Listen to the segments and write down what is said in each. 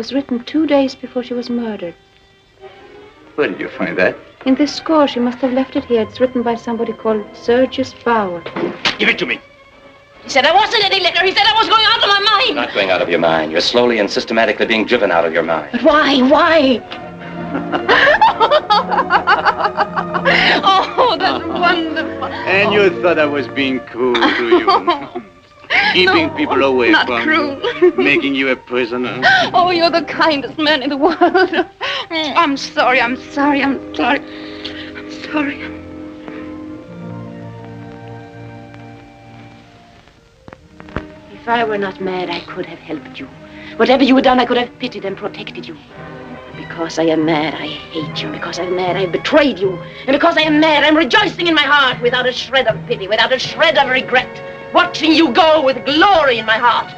was written 2 days before she was murdered. Where did you find that? In this score. She must have left it here. It's written by somebody called Sergius Bauer. Give it to me. He said I wasn't any liquor. He said I was going out of my mind. You're not going out of your mind. You're slowly and systematically being driven out of your mind. But why? Why? Oh, that's wonderful. And you thought I was being cruel to you. Keeping people away from you. Making you a prisoner. Oh, you're the kindest man in the world. I'm sorry. I'm sorry. If I were not mad, I could have helped you. Whatever you had done, I could have pitied and protected you. Because I am mad, I hate you. Because I'm mad, I have betrayed you. And because I am mad, I'm rejoicing in my heart without a shred of pity, without a shred of regret. Watching you go with glory in my heart.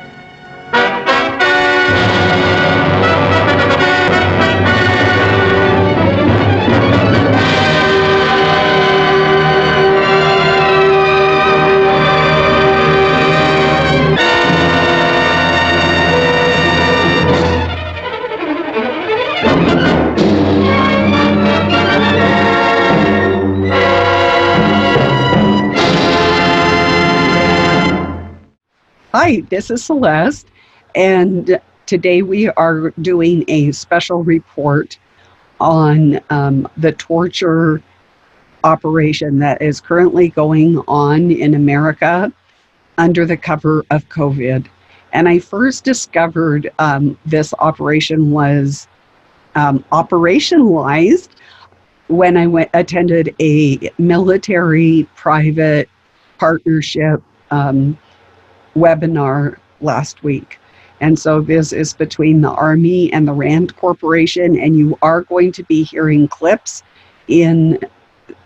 Hi, this is Celeste, and today we are doing a special report on the torture operation that is currently going on in America under the cover of COVID. And I first discovered this operation was operationalized when I attended a military private partnership webinar last week. And so this is between the Army and the Rand Corporation, and you are going to be hearing clips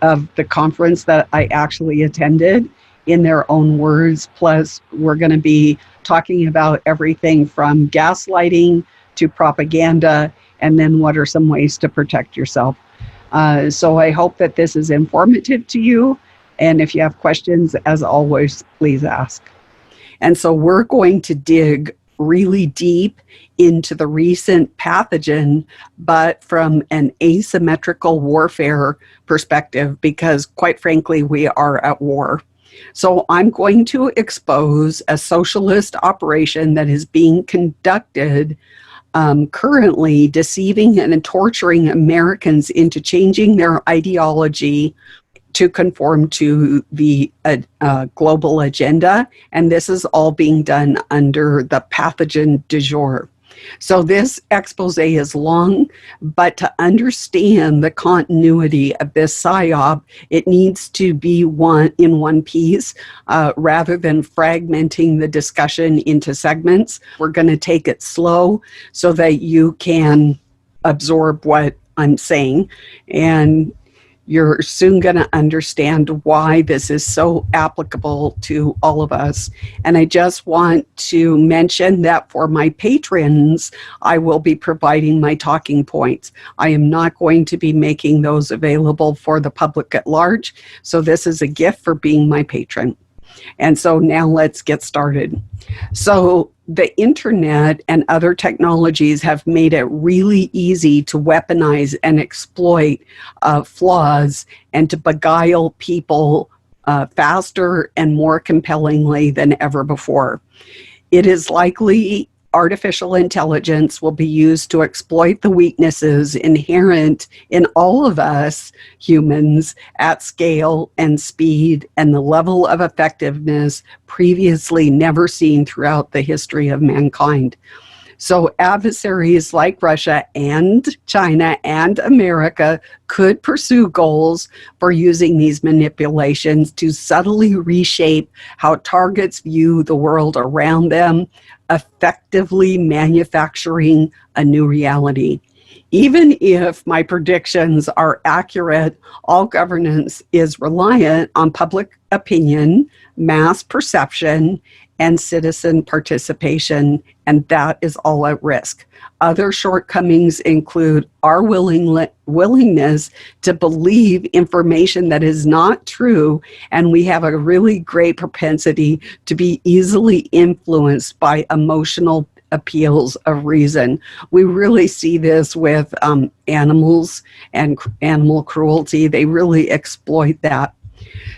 of the conference that I actually attended in their own words. Plus, we're going to be talking about everything from gaslighting to propaganda, and then what are some ways to protect yourself. So I hope that this is informative to you. And if you have questions, as always, please ask. And so we're going to dig really deep into the recent pathogen, but from an asymmetrical warfare perspective, because quite frankly, we are at war. So I'm going to expose a socialist operation that is being conducted currently, deceiving and torturing Americans into changing their ideology to conform to the global agenda. And this is all being done under the pathogen du jour. So this expose is long, but to understand the continuity of this PSYOP, it needs to be in one piece rather than fragmenting the discussion into segments. We're going to take it slow so that you can absorb what I'm saying, and you're soon going to understand why this is so applicable to all of us. And I just want to mention that for my patrons, I will be providing my talking points. I am not going to be making those available for the public at large. So this is a gift for being my patron. And so now let's get started. So the internet and other technologies have made it really easy to weaponize and exploit flaws and to beguile people faster and more compellingly than ever before. It is likely artificial intelligence will be used to exploit the weaknesses inherent in all of us humans at scale and speed and the level of effectiveness previously never seen throughout the history of mankind. So adversaries like Russia and China and America could pursue goals for using these manipulations to subtly reshape how targets view the world around them, effectively manufacturing a new reality. Even if my predictions are accurate, all governance is reliant on public opinion, mass perception, and citizen participation, and that is all at risk. Other shortcomings include our willingness to believe information that is not true, and we have a really great propensity to be easily influenced by emotional appeals of reason. We really see this with animals and animal cruelty. They really exploit that.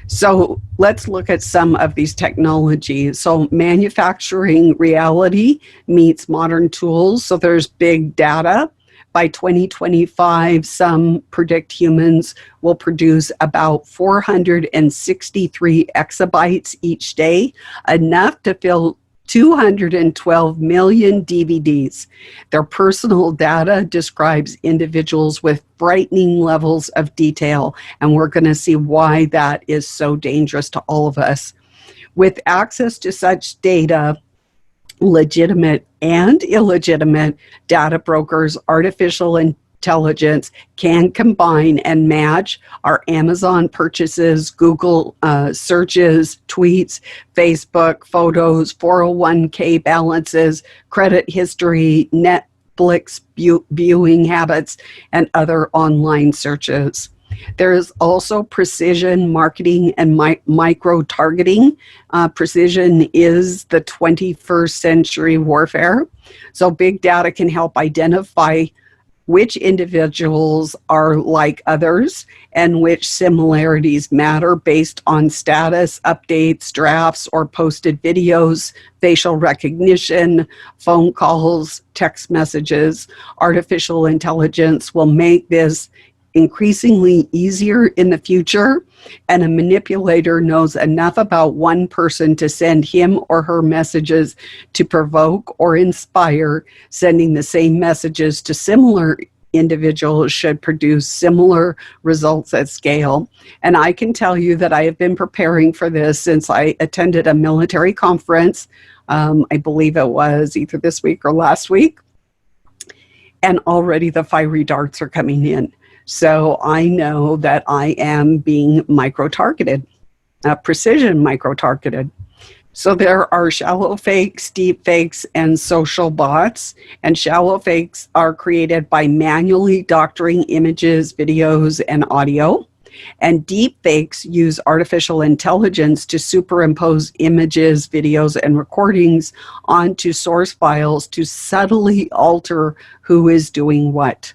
So let's look at some of these technologies. So manufacturing reality meets modern tools. So there's big data. By 2025, some predict humans will produce about 463 exabytes each day, enough to fill 212 million DVDs. Their personal data describes individuals with frightening levels of detail, and we're going to see why that is so dangerous to all of us. With access to such data, legitimate and illegitimate data brokers, artificial intelligence can combine and match our Amazon purchases, Google searches, tweets, Facebook photos, 401k balances, credit history, Netflix viewing habits, and other online searches. There is also precision marketing and micro-targeting. Precision is the 21st century warfare. So big data can help identify which individuals are like others and which similarities matter based on status, updates, drafts, or posted videos, facial recognition, phone calls, text messages. Artificial intelligence will make this increasingly easier in the future, and a manipulator knows enough about one person to send him or her messages to provoke or inspire. Sending the same messages to similar individuals should produce similar results at scale. And I can tell you that I have been preparing for this since I attended a military conference. I believe it was either this week or last week. And already the fiery darts are coming in. So I know that I am being micro-targeted, precision micro-targeted. So there are shallow fakes, deep fakes, and social bots. And shallow fakes are created by manually doctoring images, videos, and audio. And deep fakes use artificial intelligence to superimpose images, videos, and recordings onto source files to subtly alter who is doing what.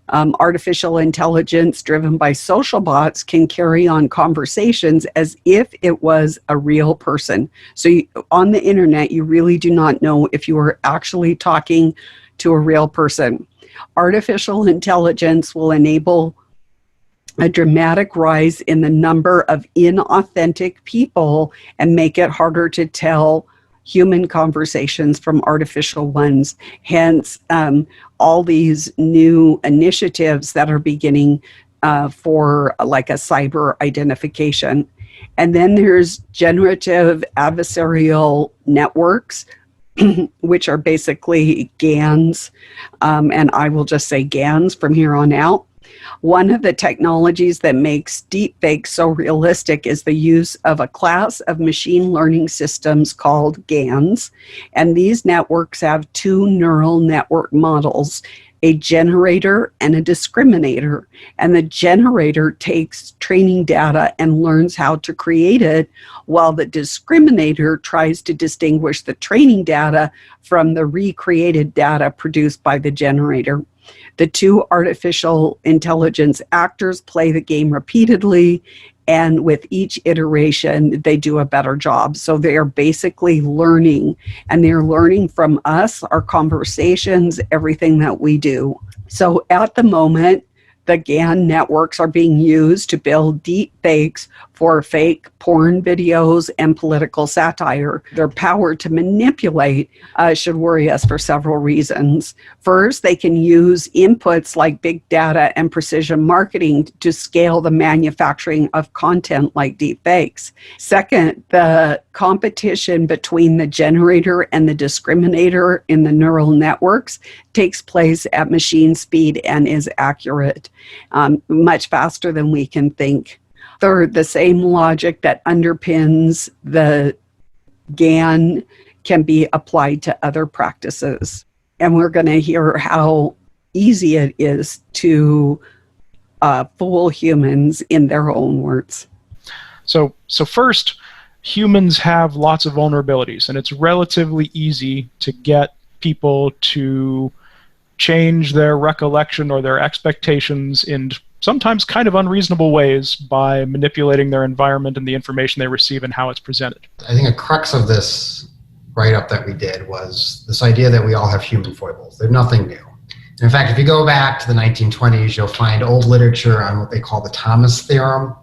Artificial intelligence driven by social bots can carry on conversations as if it was a real person. So on the internet, you really do not know if you are actually talking to a real person. Artificial intelligence will enable a dramatic rise in the number of inauthentic people and make it harder to tell human conversations from artificial ones. Hence, all these new initiatives that are beginning for like a cyber identification. And then there's generative adversarial networks, which are basically GANs, and I will just say GANs from here on out. One of the technologies that makes deepfakes so realistic is the use of a class of machine learning systems called GANs. And these networks have two neural network models, a generator and a discriminator. And the generator takes training data and learns how to create it, while the discriminator tries to distinguish the training data from the recreated data produced by the generator. The two artificial intelligence actors play the game repeatedly, and with each iteration, they do a better job. So they are basically learning, and they're learning from us, our conversations, everything that we do. So at the moment, the GAN networks are being used to build deep fakes for fake porn videos and political satire. Their power to manipulate should worry us for several reasons. First, they can use inputs like big data and precision marketing to scale the manufacturing of content like deep fakes. Second, the competition between the generator and the discriminator in the neural networks takes place at machine speed and is accurate, much faster than we can think. Third, the same logic that underpins the GAN can be applied to other practices. And we're going to hear how easy it is to fool humans in their own words. So first, humans have lots of vulnerabilities, and it's relatively easy to get people to change their recollection or their expectations in sometimes kind of unreasonable ways by manipulating their environment and the information they receive and how it's presented. I think a crux of this write-up that we did was this idea that we all have human foibles. They're nothing new. In fact, if you go back to the 1920s, you'll find old literature on what they call the Thomas theorem,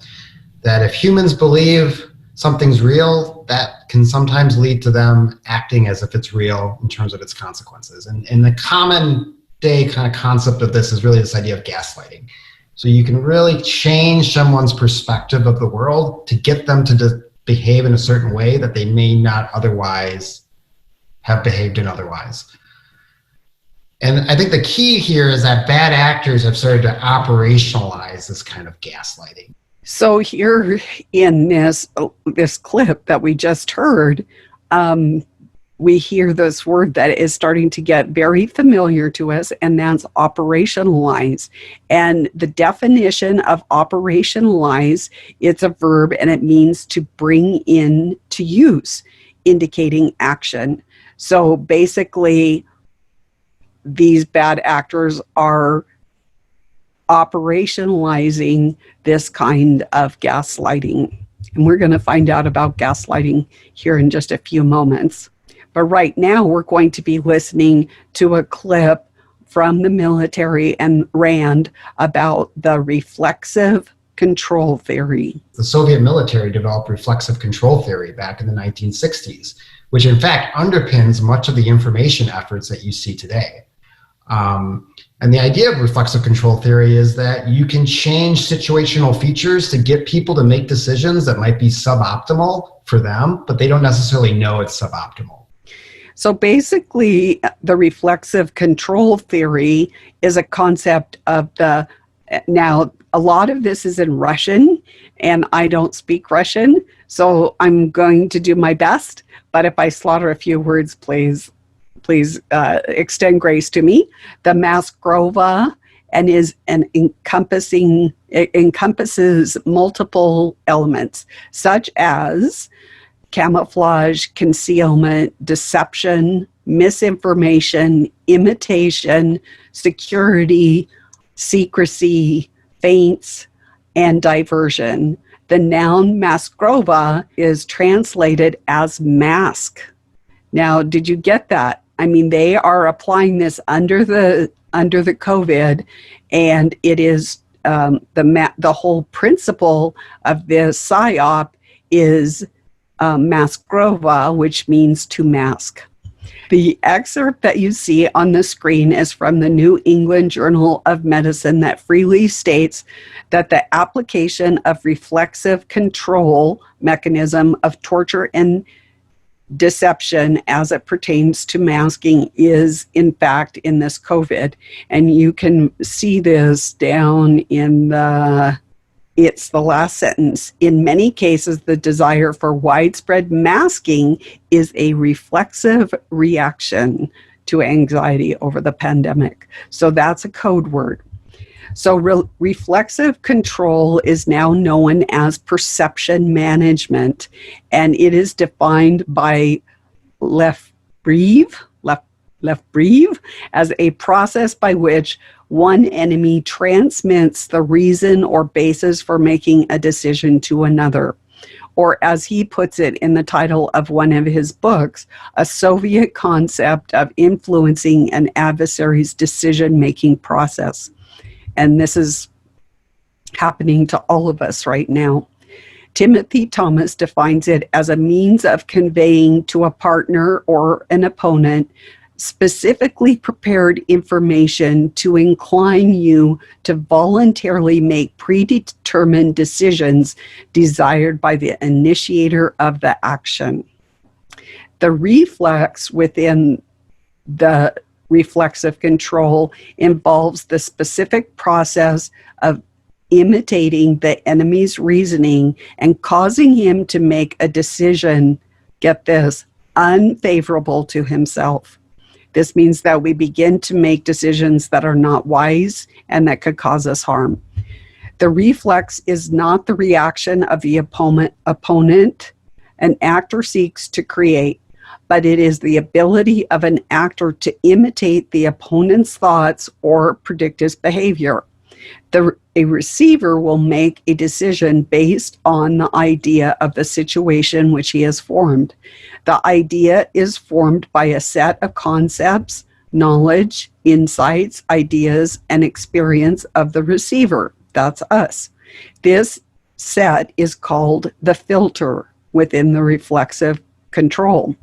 that if humans believe something's real, that can sometimes lead to them acting as if it's real in terms of its consequences. And the common day kind of concept of this is really this idea of gaslighting. So you can really change someone's perspective of the world to get them to behave in a certain way that they may not otherwise have behaved in otherwise. And I think the key here is that bad actors have started to operationalize this kind of gaslighting. So here in this clip that we just heard, we hear this word that is starting to get very familiar to us, and that's operationalize. And the definition of operationalize, it's a verb and it means to bring in to use, indicating action. So basically, these bad actors are operationalizing this kind of gaslighting. And we're going to find out about gaslighting here in just a few moments. But right now, we're going to be listening to a clip from the military and RAND about the reflexive control theory. The Soviet military developed reflexive control theory back in the 1960s, which in fact underpins much of the information efforts that you see today. And the idea of reflexive control theory is that you can change situational features to get people to make decisions that might be suboptimal for them, but they don't necessarily know it's suboptimal. So basically, the reflexive control theory is a concept of now a lot of this is in Russian, and I don't speak Russian, so I'm going to do my best, but if I slaughter a few words, please extend grace to me. The Maskrova and it encompasses multiple elements, such as camouflage, concealment, deception, misinformation, imitation, security, secrecy, feints, and diversion. The noun Maskrova is translated as mask. Now, did you get that? I mean, they are applying this under the COVID, and it is the whole principle of this PSYOP is Maskrova, which means to mask. The excerpt that you see on the screen is from the New England Journal of Medicine that freely states that the application of reflexive control mechanism of torture and deception as it pertains to masking is in fact in this COVID. And you can see this down in it's the last sentence. In many cases, the desire for widespread masking is a reflexive reaction to anxiety over the pandemic. So that's a code word. So reflexive control is now known as perception management, and it is defined by Lefebvre as a process by which one enemy transmits the reason or basis for making a decision to another. Or as he puts it in the title of one of his books, a Soviet concept of influencing an adversary's decision-making process. And this is happening to all of us right now. Timothy Thomas defines it as a means of conveying to a partner or an opponent specifically prepared information to incline you to voluntarily make predetermined decisions desired by the initiator of the action. The reflex within the reflexive control involves the specific process of imitating the enemy's reasoning and causing him to make a decision, get this, unfavorable to himself. This means that we begin to make decisions that are not wise and that could cause us harm. The reflex is not the reaction of the opponent. An actor seeks to create but it is the ability of an actor to imitate the opponent's thoughts or predict his behavior. A receiver will make a decision based on the idea of the situation which he has formed. The idea is formed by a set of concepts, knowledge, insights, ideas, and experience of the receiver. That's us. This set is called the filter within the reflexive control.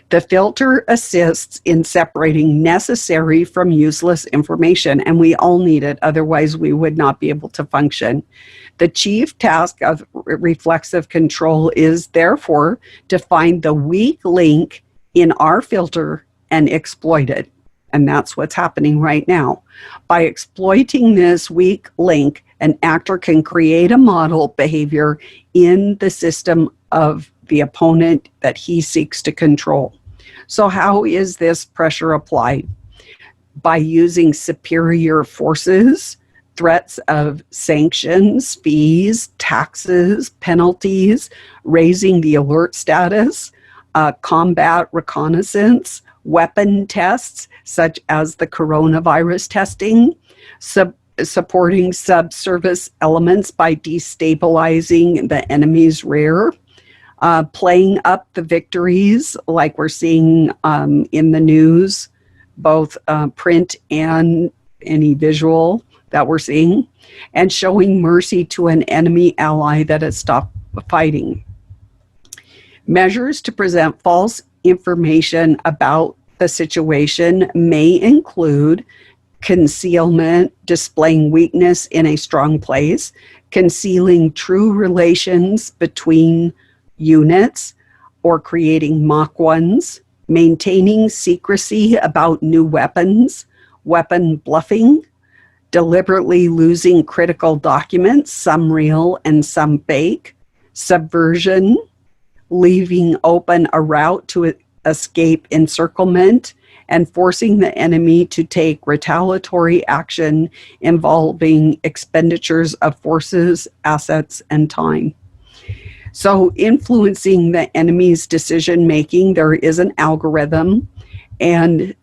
The filter assists in separating necessary from useless information, and we all need it, otherwise we would not be able to function. The chief task of reflexive control is therefore to find the weak link in our filter and exploit it. And that's what's happening right now. By exploiting this weak link, an actor can create a model behavior in the system of the opponent that he seeks to control. So how is this pressure applied? By using superior forces, threats of sanctions, fees, taxes, penalties, raising the alert status, combat reconnaissance, weapon tests, such as the coronavirus testing, supporting subsurface elements by destabilizing the enemy's rear, playing up the victories like we're seeing in the news, both print and any visual that we're seeing, and showing mercy to an enemy ally that has stopped fighting. Measures to present false information about the situation may include concealment, displaying weakness in a strong place, concealing true relations between units or creating mock ones, maintaining secrecy about new weapons, weapon bluffing, deliberately losing critical documents, some real and some fake, subversion, leaving open a route to escape encirclement, and forcing the enemy to take retaliatory action involving expenditures of forces, assets, and time. So influencing the enemy's decision-making, there is an algorithm, and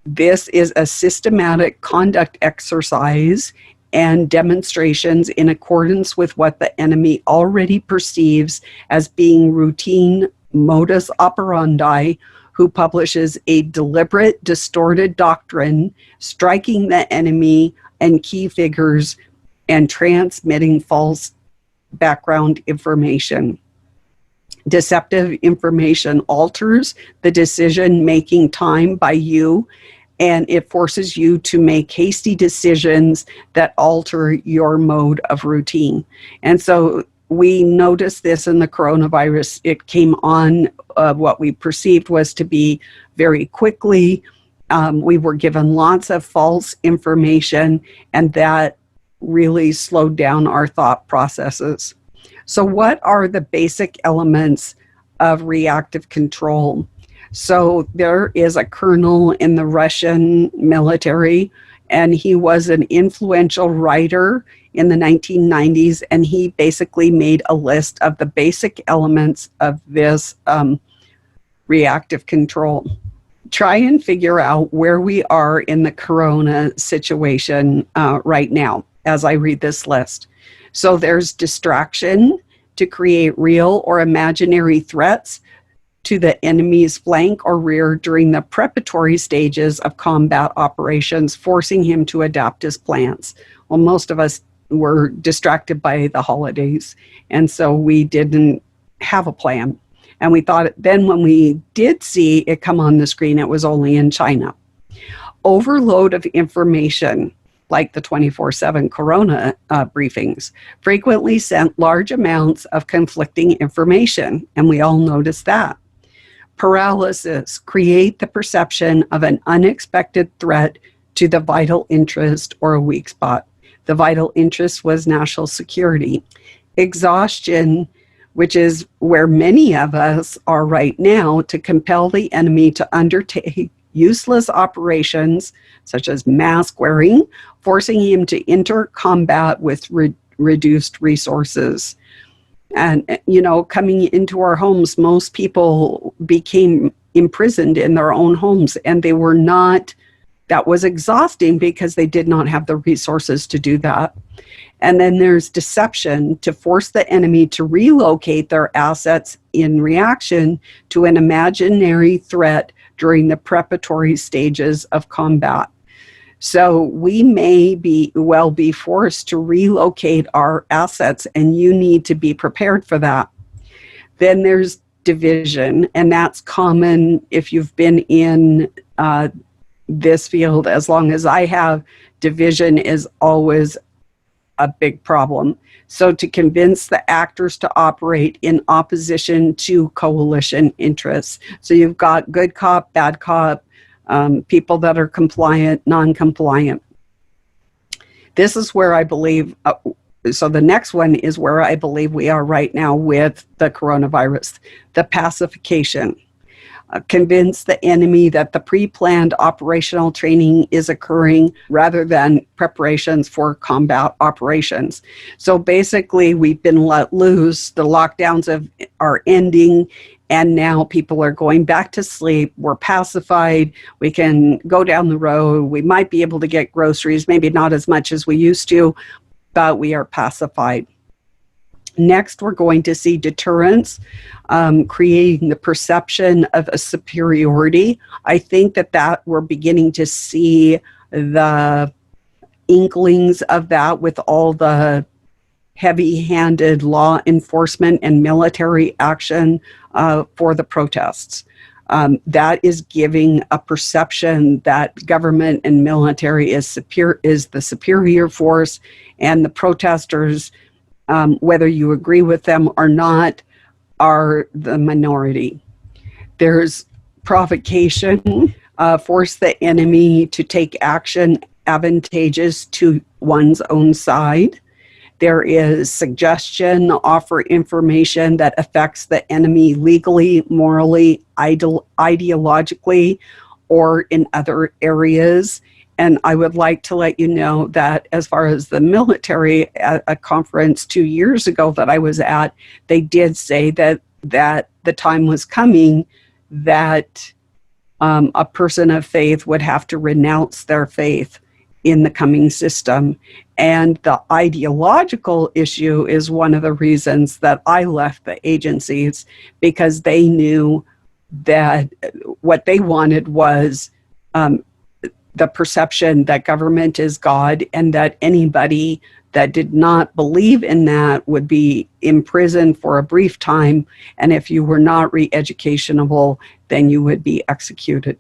this is a systematic conduct exercise and demonstrations in accordance with what the enemy already perceives as being routine modus operandi, who publishes a deliberate, distorted doctrine, striking the enemy and key figures and transmitting false background information. Deceptive information alters the decision-making time by you, and it forces you to make hasty decisions that alter your mode of routine. And so we noticed this in the coronavirus. It came on, what we perceived was to be very quickly. We were given lots of false information, and that really slowed down our thought processes. So what are the basic elements of reactive control? So there is a colonel in the Russian military, and he was an influential writer in the 1990s, and he basically made a list of the basic elements of this reactive control. Try and figure out where we are in the corona situation right now as I read this list. So there's distraction to create real or imaginary threats to the enemy's flank or rear during the preparatory stages of combat operations, forcing him to adapt his plans. Well, most of us were distracted by the holidays, and so we didn't have a plan. And we thought then when we did see it come on the screen, it was only in China. Overload of information, like the 24/7 corona briefings, frequently sent large amounts of conflicting information, and we all noticed that. Paralysis, create the perception of an unexpected threat to the vital interest or a weak spot. The vital interest was national security. Exhaustion, which is where many of us are right now, to compel the enemy to undertake useless operations such as mask wearing, forcing him to enter combat with reduced resources. And, you know, coming into our homes, most people became imprisoned in their own homes, and they were not, that was exhausting because they did not have the resources to do that. And then there's deception to force the enemy to relocate their assets in reaction to an imaginary threat during the preparatory stages of combat. So we may be forced to relocate our assets, and you need to be prepared for that. Then there's division, and that's common if you've been in this field as long as I have. Division is always a big problem. So to convince the actors to operate in opposition to coalition interests. So you've got good cop, bad cop, people that are compliant, non-compliant. This is where I believe, so the next one is where I believe we are right now with the coronavirus, the pacification. Convince the enemy that the pre-planned operational training is occurring rather than preparations for combat operations. So basically, we've been let loose, the lockdowns are ending, and now people are going back to sleep. We're pacified. We can go down the road. We might be able to get groceries, maybe not as much as we used to, but we are pacified. Next, we're going to see deterrence, creating the perception of a superiority. I think that we're beginning to see the inklings of that with all the heavy-handed law enforcement and military action for the protests. That is giving a perception that government and military is the superior force, and the protesters, whether you agree with them or not, are the minority. There's provocation, force the enemy to take action advantageous to one's own side. There is suggestion, offer information that affects the enemy legally, morally, ideologically, or in other areas. And I would like to let you know that as far as the military, at a conference 2 years ago that I was at, they did say that the time was coming that a person of faith would have to renounce their faith in the coming system. And the ideological issue is one of the reasons that I left the agencies, because they knew that what they wanted was the perception that government is God, and that anybody that did not believe in that would be imprisoned for a brief time, and if you were not re-educationable, then you would be executed.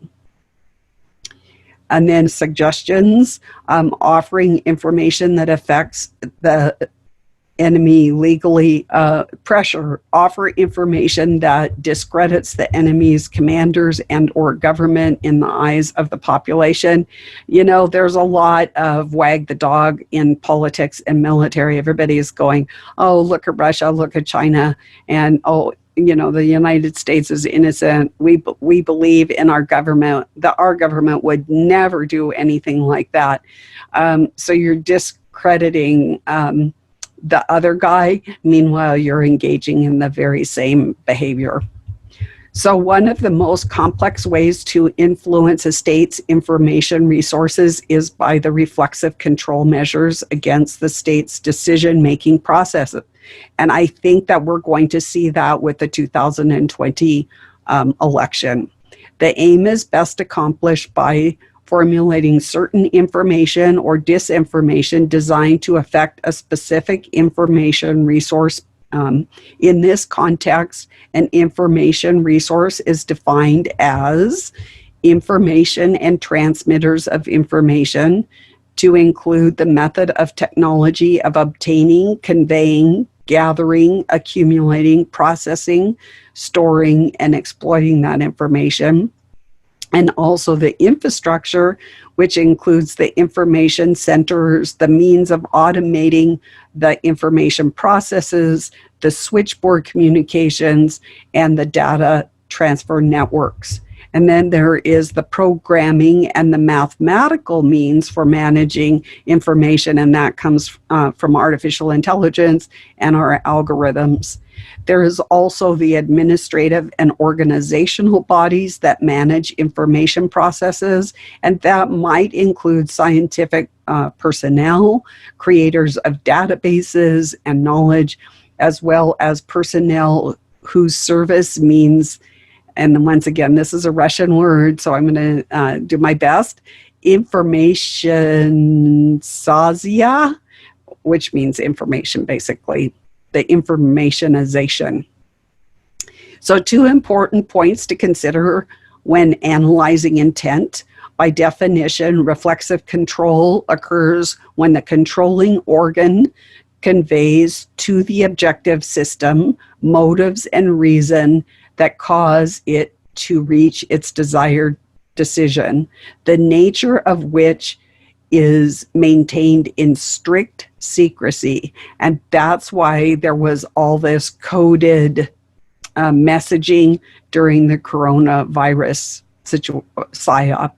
And then suggestions, offering information that affects the enemy legally, pressure, offer information that discredits the enemy's commanders and or government in the eyes of the population. You know, there's a lot of wag the dog in politics and military. Everybody is going, oh, look at Russia, look at China, and oh, you know, the United States is innocent. We believe in our government, that our government would never do anything like that. So you're discrediting the other guy. Meanwhile, you're engaging in the very same behavior. So one of the most complex ways to influence a state's information resources is by the reflexive control measures against the state's decision-making processes. And I think that we're going to see that with the 2020 election. The aim is best accomplished by formulating certain information or disinformation designed to affect a specific information resource. In this context, an information resource is defined as information and transmitters of information, to include the method of technology of obtaining, conveying, gathering, accumulating, processing, storing, and exploiting that information. And also the infrastructure, which includes the information centers, the means of automating the information processes, the switchboard communications, and the data transfer networks. And then there is the programming and the mathematical means for managing information, and that comes from artificial intelligence and our algorithms. There is also the administrative and organizational bodies that manage information processes, and that might include scientific personnel, creators of databases and knowledge, as well as personnel whose service means, and once again, this is a Russian word, so I'm going to do my best, information sazia, which means information, basically, the informationization. So 2 important points to consider when analyzing intent. By definition, reflexive control occurs when the controlling organ conveys to the objective system motives and reason that cause it to reach its desired decision, the nature of which is maintained in strict secrecy. And that's why there was all this coded messaging during the coronavirus psyop.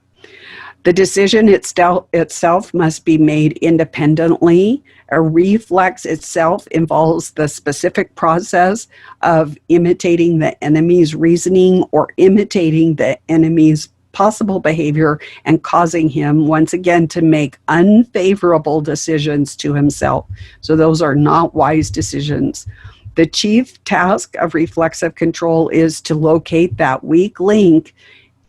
The decision itself must be made independently. A reflex itself involves the specific process of imitating the enemy's reasoning or imitating the enemy's possible behavior and causing him once again to make unfavorable decisions to himself. So those are not wise decisions. The chief task of reflexive control is to locate that weak link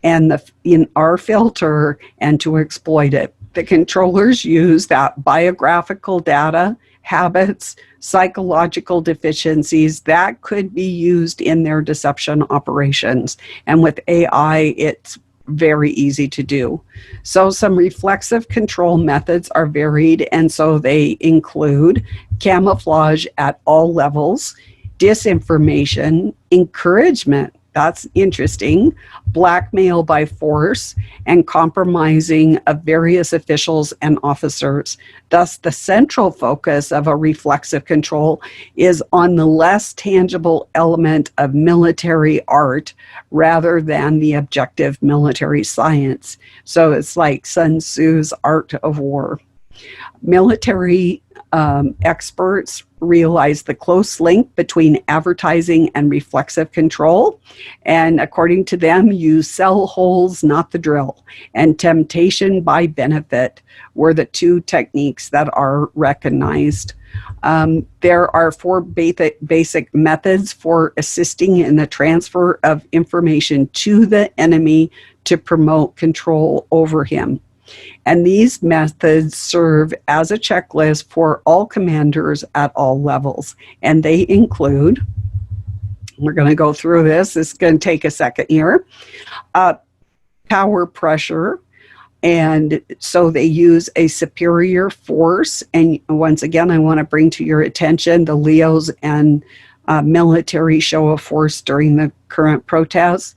and in our filter and to exploit it. The controllers use that biographical data, habits, psychological deficiencies that could be used in their deception operations. And with AI, it's very easy to do. So some reflexive control methods are varied, and so they include camouflage at all levels, disinformation, encouragement, that's interesting, blackmail by force, and compromising of various officials and officers. Thus, the central focus of a reflexive control is on the less tangible element of military art rather than the objective military science. So it's like Sun Tzu's Art of War. Military experts realize the close link between advertising and reflexive control. And according to them, use sell holes, not the drill, and temptation by benefit were the 2 techniques that are recognized. There are 4 basic methods for assisting in the transfer of information to the enemy to promote control over him. And these methods serve as a checklist for all commanders at all levels. And they include, we're going to go through this, it's going to take a second here, power pressure. And so they use a superior force. And once again, I want to bring to your attention the Leos and military show of force during the current protests.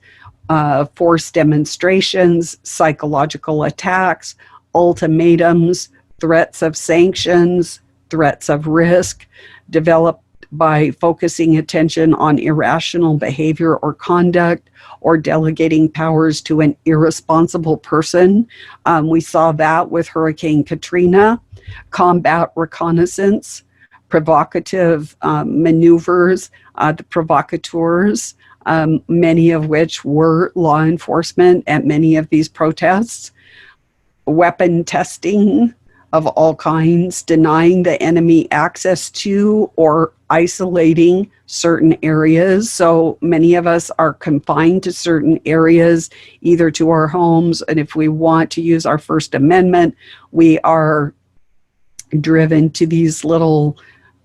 Force demonstrations, psychological attacks, ultimatums, threats of sanctions, threats of risk, developed by focusing attention on irrational behavior or conduct, or delegating powers to an irresponsible person. We saw that with Hurricane Katrina, combat reconnaissance, provocative maneuvers, the provocateurs, many of which were law enforcement at many of these protests, weapon testing of all kinds, denying the enemy access to or isolating certain areas. So many of us are confined to certain areas, either to our homes, and if we want to use our First Amendment, we are driven to these little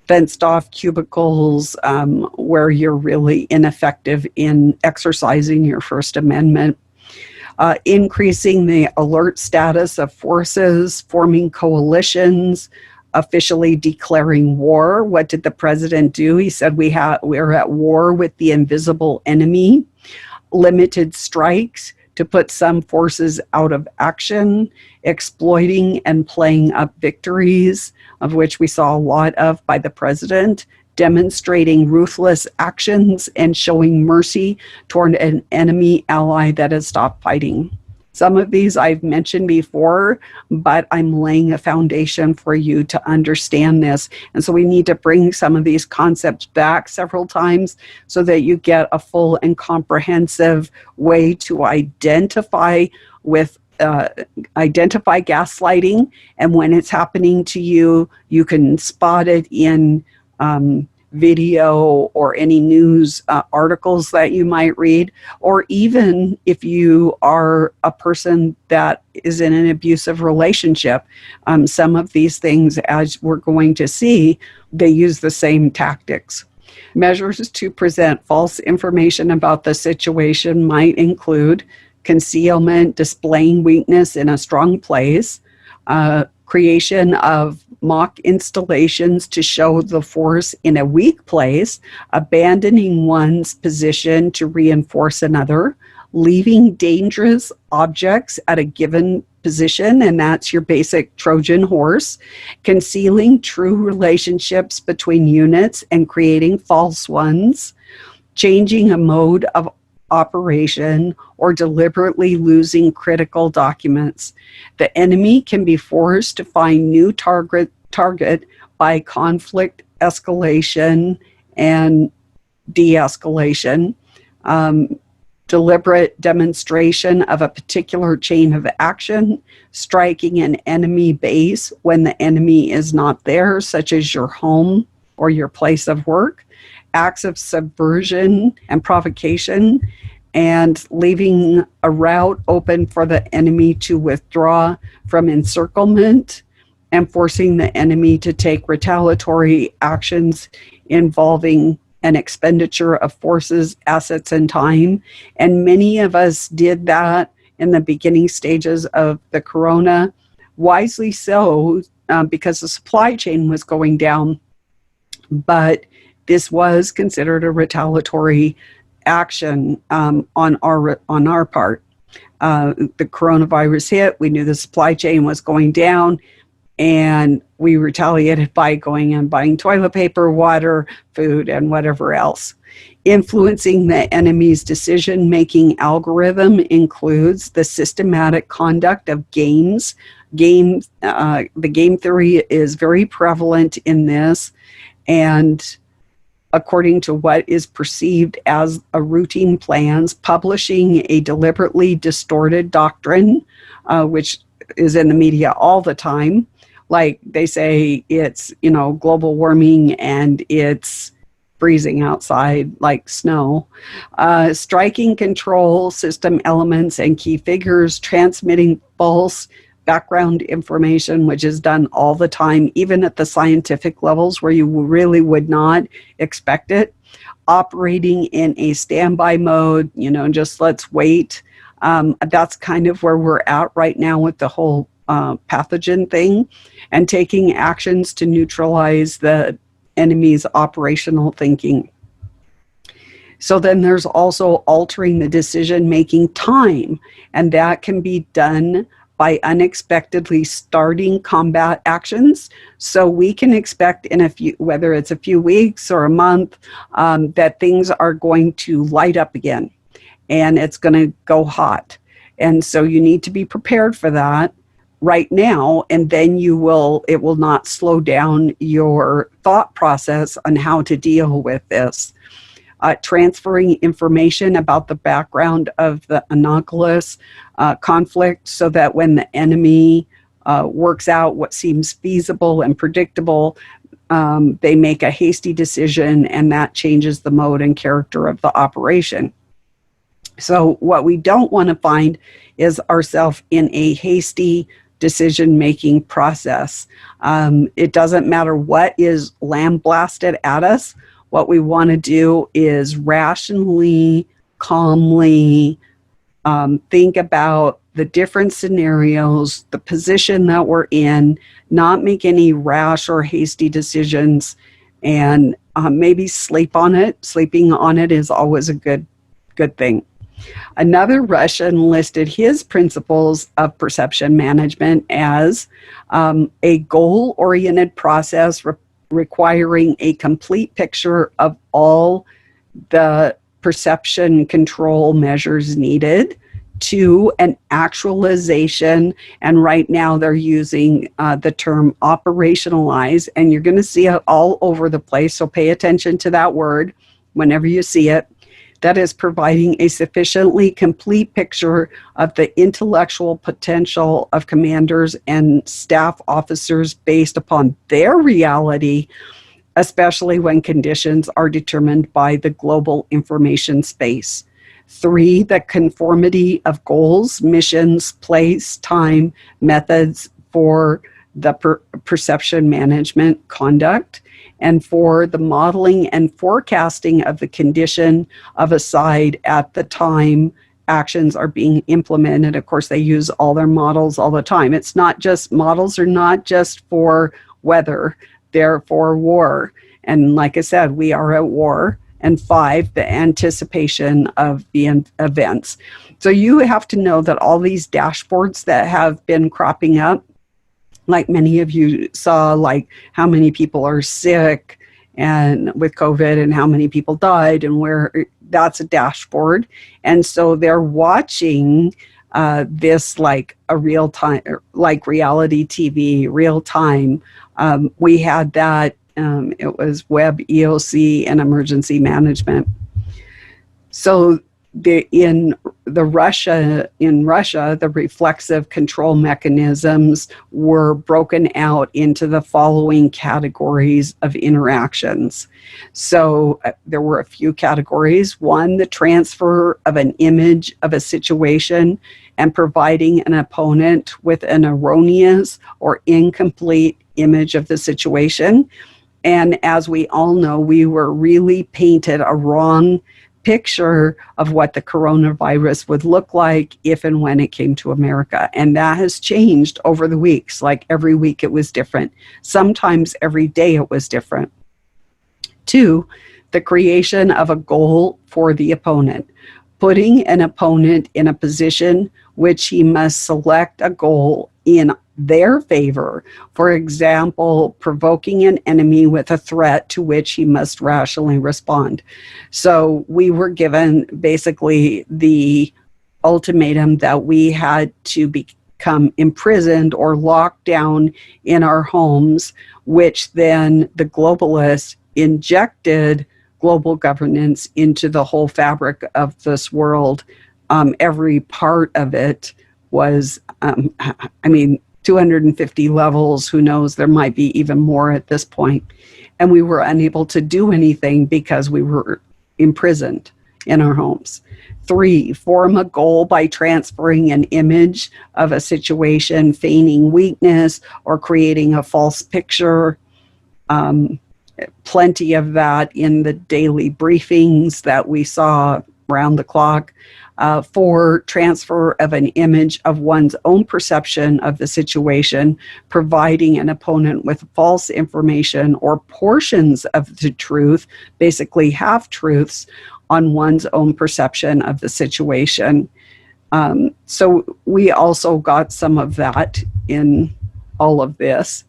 fenced off cubicles where you're really ineffective in exercising your First Amendment. Increasing the alert status of forces, forming coalitions, officially declaring war. What did the president do? He said we're at war with the invisible enemy. Limited strikes to put some forces out of action, exploiting and playing up victories, of which we saw a lot of by the president, demonstrating ruthless actions and showing mercy toward an enemy ally that has stopped fighting. Some of these I've mentioned before, but I'm laying a foundation for you to understand this. And so we need to bring some of these concepts back several times so that you get a full and comprehensive way to identify gaslighting. And when it's happening to you, you can spot it in video or any news articles that you might read, or even if you are a person that is in an abusive relationship. Some of these things, as we're going to see, they use the same tactics. Measures to present false information about the situation might include concealment, displaying weakness in a strong place, creation of mock installations to show the force in a weak place, abandoning one's position to reinforce another, leaving dangerous objects at a given position, and that's your basic Trojan horse, concealing true relationships between units and creating false ones, changing a mode of operation, or deliberately losing critical documents. The enemy can be forced to find new target by conflict escalation and de-escalation, deliberate demonstration of a particular chain of action, striking an enemy base when the enemy is not there, such as your home or your place of work, acts of subversion and provocation, and leaving a route open for the enemy to withdraw from encirclement, and forcing the enemy to take retaliatory actions involving an expenditure of forces, assets, and time. And many of us did that in the beginning stages of the corona, wisely so, because the supply chain was going down. But this was considered a retaliatory action on our part. The coronavirus hit, we knew the supply chain was going down, and we retaliated by going and buying toilet paper, water, food, and whatever else. Influencing the enemy's decision-making algorithm includes the systematic conduct of games. The game theory is very prevalent in this, and according to what is perceived as a routine plans, publishing a deliberately distorted doctrine, which is in the media all the time. Like they say it's, global warming and it's freezing outside like snow. Striking control system elements and key figures, transmitting false background information, which is done all the time, even at the scientific levels where you really would not expect it. Operating in a standby mode, just let's wait. That's kind of where we're at right now with the whole pathogen thing, and taking actions to neutralize the enemy's operational thinking. So then there's also altering the decision-making time, and that can be done by unexpectedly starting combat actions. So we can expect in a few, whether it's a few weeks or a month, that things are going to light up again and it's going to go hot. And so you need to be prepared for that right now, and then it will not slow down your thought process on how to deal with this. Transferring information about the background of the anomalous conflict so that when the enemy works out what seems feasible and predictable, they make a hasty decision, and that changes the mode and character of the operation. So what we don't want to find is ourselves in a hasty decision-making process. It doesn't matter what is lambasted at us. What we want to do is rationally, calmly think about the different scenarios, the position that we're in, not make any rash or hasty decisions, and maybe sleep on it. Sleeping on it is always a good thing. Another Russian listed his principles of perception management as a goal-oriented process requiring a complete picture of all the perception control measures needed. 2, an actualization, and right now they're using the term operationalize, and you're going to see it all over the place, so pay attention to that word whenever you see it. That is providing a sufficiently complete picture of the intellectual potential of commanders and staff officers based upon their reality, especially when conditions are determined by the global information space. 3, the conformity of goals, missions, place, time, methods for the perception management conduct. And 4, the modeling and forecasting of the condition of a side at the time actions are being implemented. Of course, they use all their models all the time. It's not just, models are not just for weather, they're for war. And like I said, we are at war. And 5, the anticipation of the events. So you have to know that all these dashboards that have been cropping up, like many of you saw, like how many people are sick and with COVID and how many people died and where, that's a dashboard. And so they're watching this like a real time, like reality TV, real time. We had that. It was web EOC and emergency management. So in Russia, the reflexive control mechanisms were broken out into the following categories of interactions. So there were a few categories. 1, the transfer of an image of a situation and providing an opponent with an erroneous or incomplete image of the situation. And as we all know, we were really painted a wrong picture of what the coronavirus would look like if and when it came to America. And that has changed over the weeks. Like every week it was different. Sometimes every day it was different. 2, the creation of a goal for the opponent. Putting an opponent in a position which he must select a goal in their favor. For example, provoking an enemy with a threat to which he must rationally respond. So we were given basically the ultimatum that we had to become imprisoned or locked down in our homes, which then the globalists injected global governance into the whole fabric of this world. Every part of it was, 250 levels, who knows, there might be even more at this point. And we were unable to do anything because we were imprisoned in our homes. 3, form a goal by transferring an image of a situation, feigning weakness, or creating a false picture. Plenty of that in the daily briefings that we saw around the clock. 4, transfer of an image of one's own perception of the situation, providing an opponent with false information or portions of the truth, basically half-truths, on one's own perception of the situation. So we also got some of that in all of this.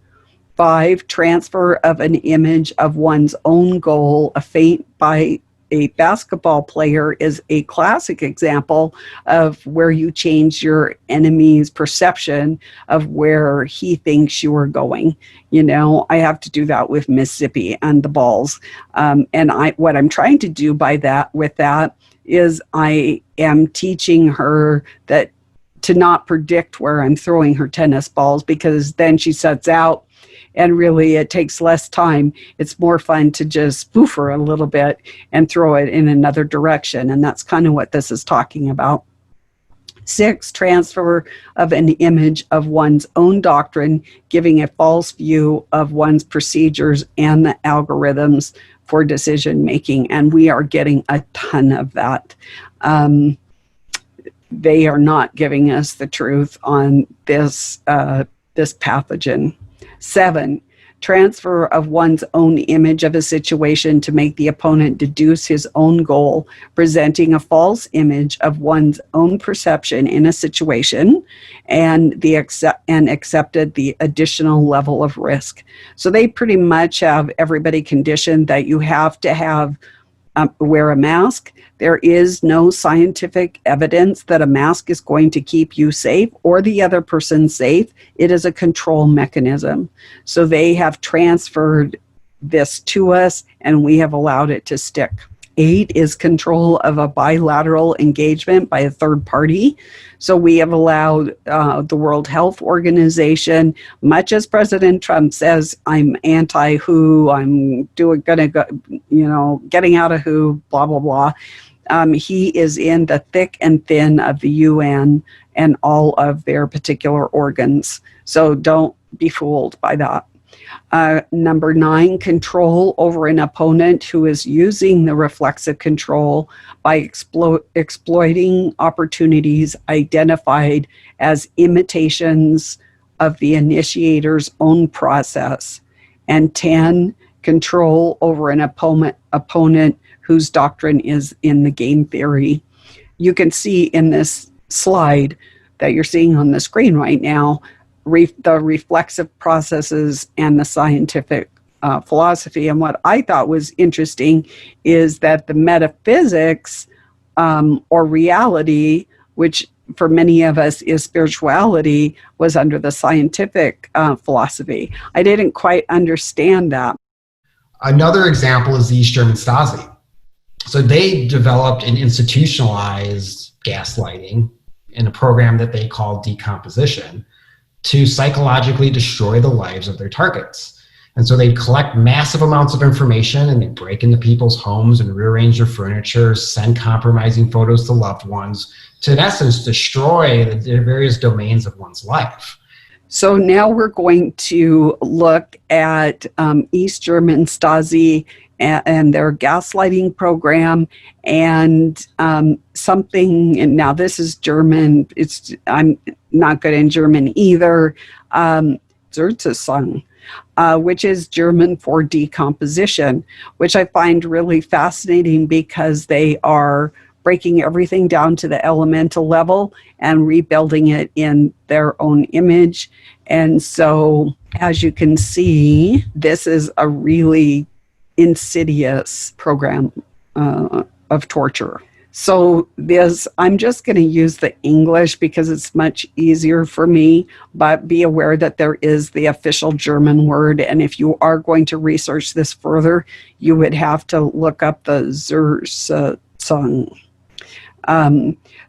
5, transfer of an image of one's own goal. A feint by a basketball player is a classic example of where you change your enemy's perception of where he thinks you are going. You know, I have to do that with Mississippi and the balls. What I'm trying to do with that is I am teaching her that to not predict where I'm throwing her tennis balls, because then she sets out and really it takes less time. It's more fun to just spoof her a little bit and throw it in another direction. And that's kind of what this is talking about. 6, transfer of an image of one's own doctrine, giving a false view of one's procedures and the algorithms for decision making. And we are getting a ton of that. They are not giving us the truth on this pathogen. 7, transfer of one's own image of a situation to make the opponent deduce his own goal, presenting a false image of one's own perception in a situation, and accepted the additional level of risk. So they pretty much have everybody conditioned that you have to wear a mask. There is no scientific evidence that a mask is going to keep you safe or the other person safe. It is a control mechanism. So they have transferred this to us, and we have allowed it to stick. 8 is control of a bilateral engagement by a third party. So we have allowed the World Health Organization, much as President Trump says, I'm anti-WHO, I'm getting out of WHO, blah, blah, blah. He is in the thick and thin of the UN and all of their particular organs. So don't be fooled by that. Number 9, control over an opponent who is using the reflexive control by exploiting opportunities identified as imitations of the initiator's own process. And 10, control over an opponent whose doctrine is in the game theory. You can see in this slide that you're seeing on the screen right now, the reflexive processes and the scientific philosophy. And what I thought was interesting is that the metaphysics or reality, which for many of us is spirituality, was under the scientific philosophy. I didn't quite understand that. Another example is the East German Stasi. So they developed and institutionalized gaslighting in a program that they called decomposition to psychologically destroy the lives of their targets. And so they'd collect massive amounts of information and they'd break into people's homes and rearrange their furniture, send compromising photos to loved ones to, in essence, destroy the various domains of one's life. So now we're going to look at East German Stasi and their gaslighting program and something, and now this is German, I'm not good in German either, Zurzesung, which is German for decomposition, which I find really fascinating because they are breaking everything down to the elemental level and rebuilding it in their own image. And so, as you can see, this is a really insidious program of torture. So I'm just going to use the English because it's much easier for me, but be aware that there is the official German word. And if you are going to research this further, you would have to look up the Zurzesung.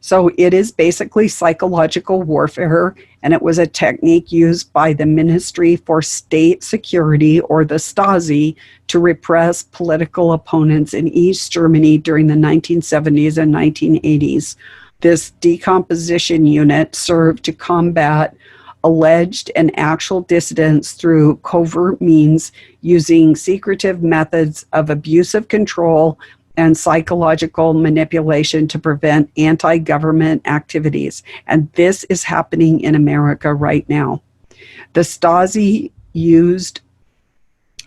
So it is basically psychological warfare, and it was a technique used by the Ministry for State Security, or the Stasi, to repress political opponents in East Germany during the 1970s and 1980s. This decomposition unit served to combat alleged and actual dissidents through covert means, using secretive methods of abusive control and psychological manipulation to prevent anti-government activities. And this is happening in America right now. The Stasi used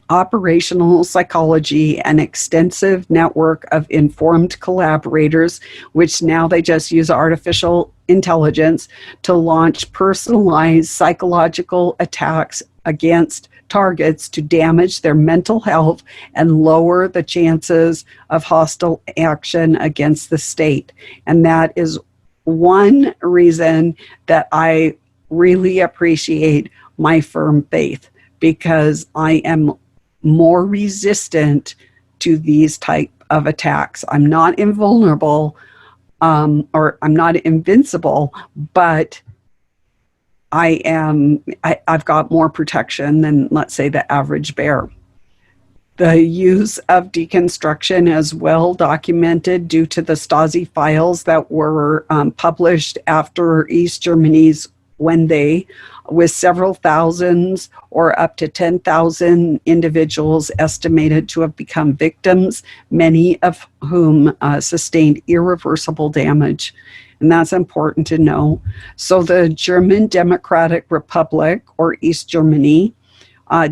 operational psychology and extensive network of informed collaborators, which now they just use artificial intelligence to launch personalized psychological attacks against targets to damage their mental health and lower the chances of hostile action against the state. And that is one reason that I really appreciate my firm faith, because I am more resistant to these type of attacks. I'm not invulnerable, or I'm not invincible, but I've got more protection than, let's say, the average bear. The use of deconstruction is well documented due to the Stasi files that were published after East Germany's Wende, with several thousands or up to 10,000 individuals estimated to have become victims, many of whom sustained irreversible damage. And that's important to know. So the German Democratic Republic, or East Germany,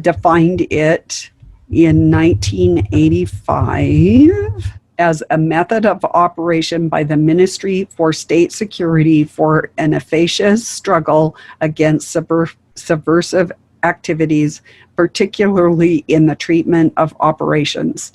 defined it in 1985 as a method of operation by the Ministry for State Security for an efficacious struggle against subversive activities, particularly in the treatment of operations.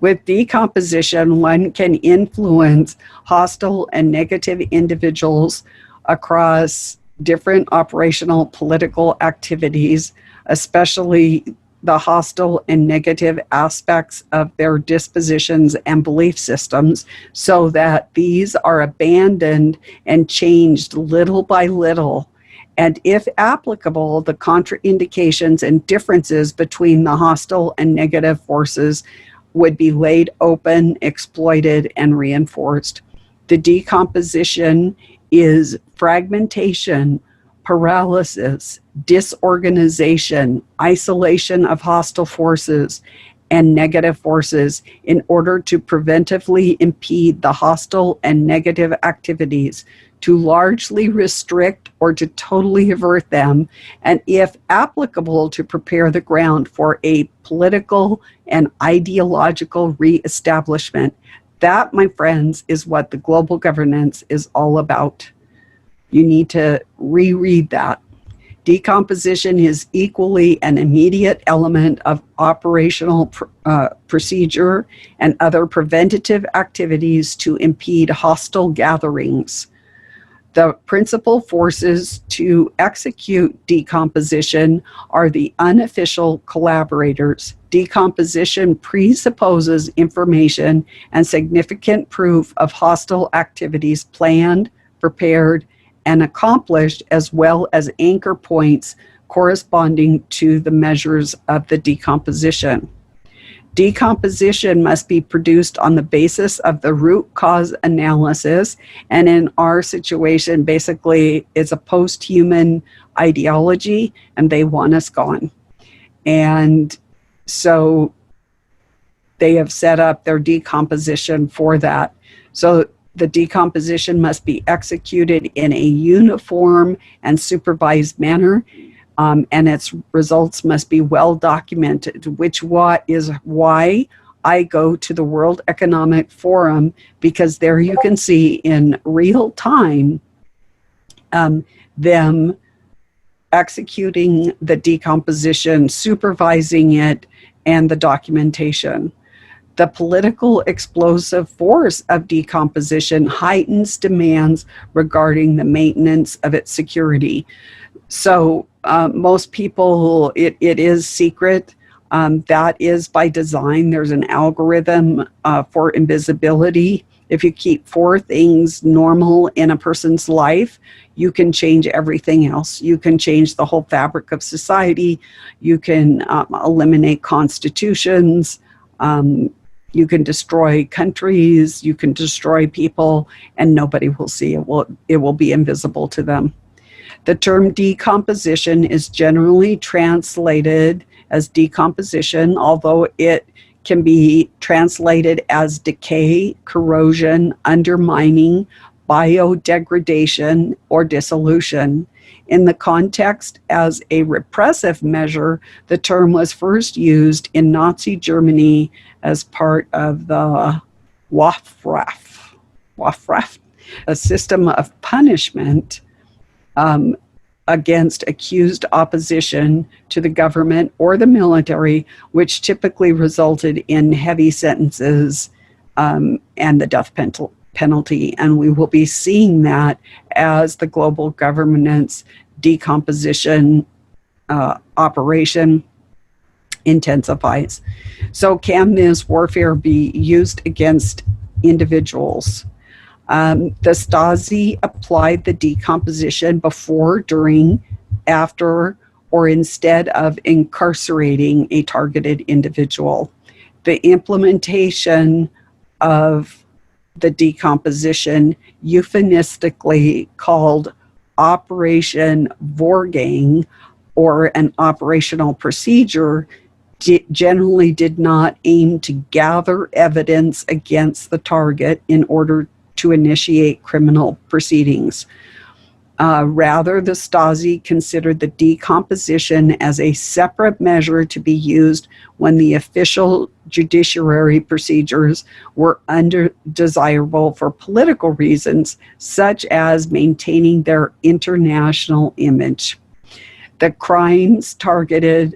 With decomposition, one can influence hostile and negative individuals across different operational political activities, especially the hostile and negative aspects of their dispositions and belief systems, so that these are abandoned and changed little by little. And if applicable, the contraindications and differences between the hostile and negative forces would be laid open, exploited, and reinforced. The decomposition is fragmentation, paralysis, disorganization, isolation of hostile forces and negative forces in order to preventively impede the hostile and negative activities, to largely restrict or to totally avert them, and if applicable, to prepare the ground for a political and ideological reestablishment. That, my friends, is what the global governance is all about. You need to reread that. Decomposition is equally an immediate element of operational procedure and other preventative activities to impede hostile gatherings. The principal forces to execute decomposition are the unofficial collaborators. Decomposition presupposes information and significant proof of hostile activities planned, prepared, and accomplished, as well as anchor points corresponding to the measures of the decomposition. Decomposition must be produced on the basis of the root cause analysis, and in our situation, basically, it's a post-human ideology, and they want us gone. And so they have set up their decomposition for that. So the decomposition must be executed in a uniform and supervised manner, and its results must be well documented, which is why I go to the World Economic Forum, because there you can see in real time them executing the decomposition, supervising it, and the documentation. The political explosive force of decomposition heightens demands regarding the maintenance of its security. So most people, it is secret. That is by design. There's an algorithm for invisibility. If you keep 4 things normal in a person's life, you can change everything else. You can change the whole fabric of society. You can eliminate constitutions. You can destroy countries, you can destroy people, and nobody will see it. It will be invisible to them. The term decomposition is generally translated as decomposition, although it can be translated as decay, corrosion, undermining, biodegradation, or dissolution. In the context as a repressive measure, the term was first used in Nazi Germany as part of the Waffraff, a system of punishment against accused opposition to the government or the military, which typically resulted in heavy sentences and the death penalty. And we will be seeing that as the global governance decomposition operation intensifies. So can this warfare be used against individuals? The Stasi applied the decomposition before, during, after, or instead of incarcerating a targeted individual. The implementation of the decomposition, euphemistically called Operation Vorgang, or an operational procedure, generally did not aim to gather evidence against the target in order to initiate criminal proceedings. Rather, the Stasi considered the decomposition as a separate measure to be used when the official judiciary procedures were undesirable for political reasons, such as maintaining their international image. The crimes targeted,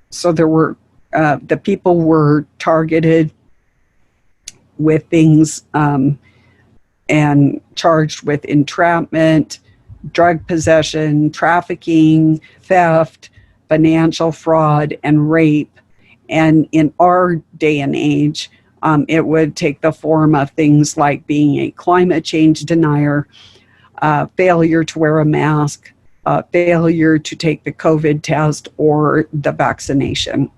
so there were, the people were targeted with things and charged with entrapment, drug possession, trafficking, theft, financial fraud, and rape. And in our day and age, it would take the form of things like being a climate change denier, failure to wear a mask, failure to take the COVID test or the vaccination.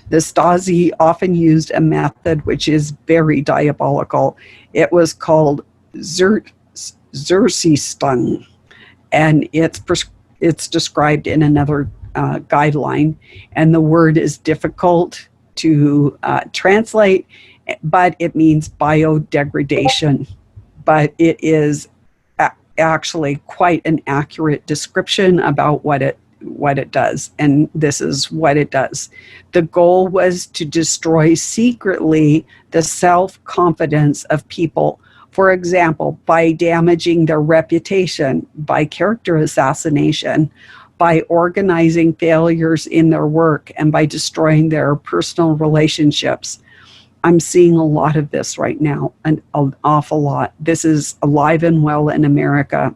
The Stasi often used a method which is very diabolical. It was called Zursistung, and it's described in another guideline, and the word is difficult to translate, but it means biodegradation. But it is actually quite an accurate description about what it does, and this is what it does. The goal was to destroy secretly the self-confidence of people, for example, by damaging their reputation, by character assassination, by organizing failures in their work, and by destroying their personal relationships. I'm seeing a lot of this right now, an awful lot. This is alive and well in America.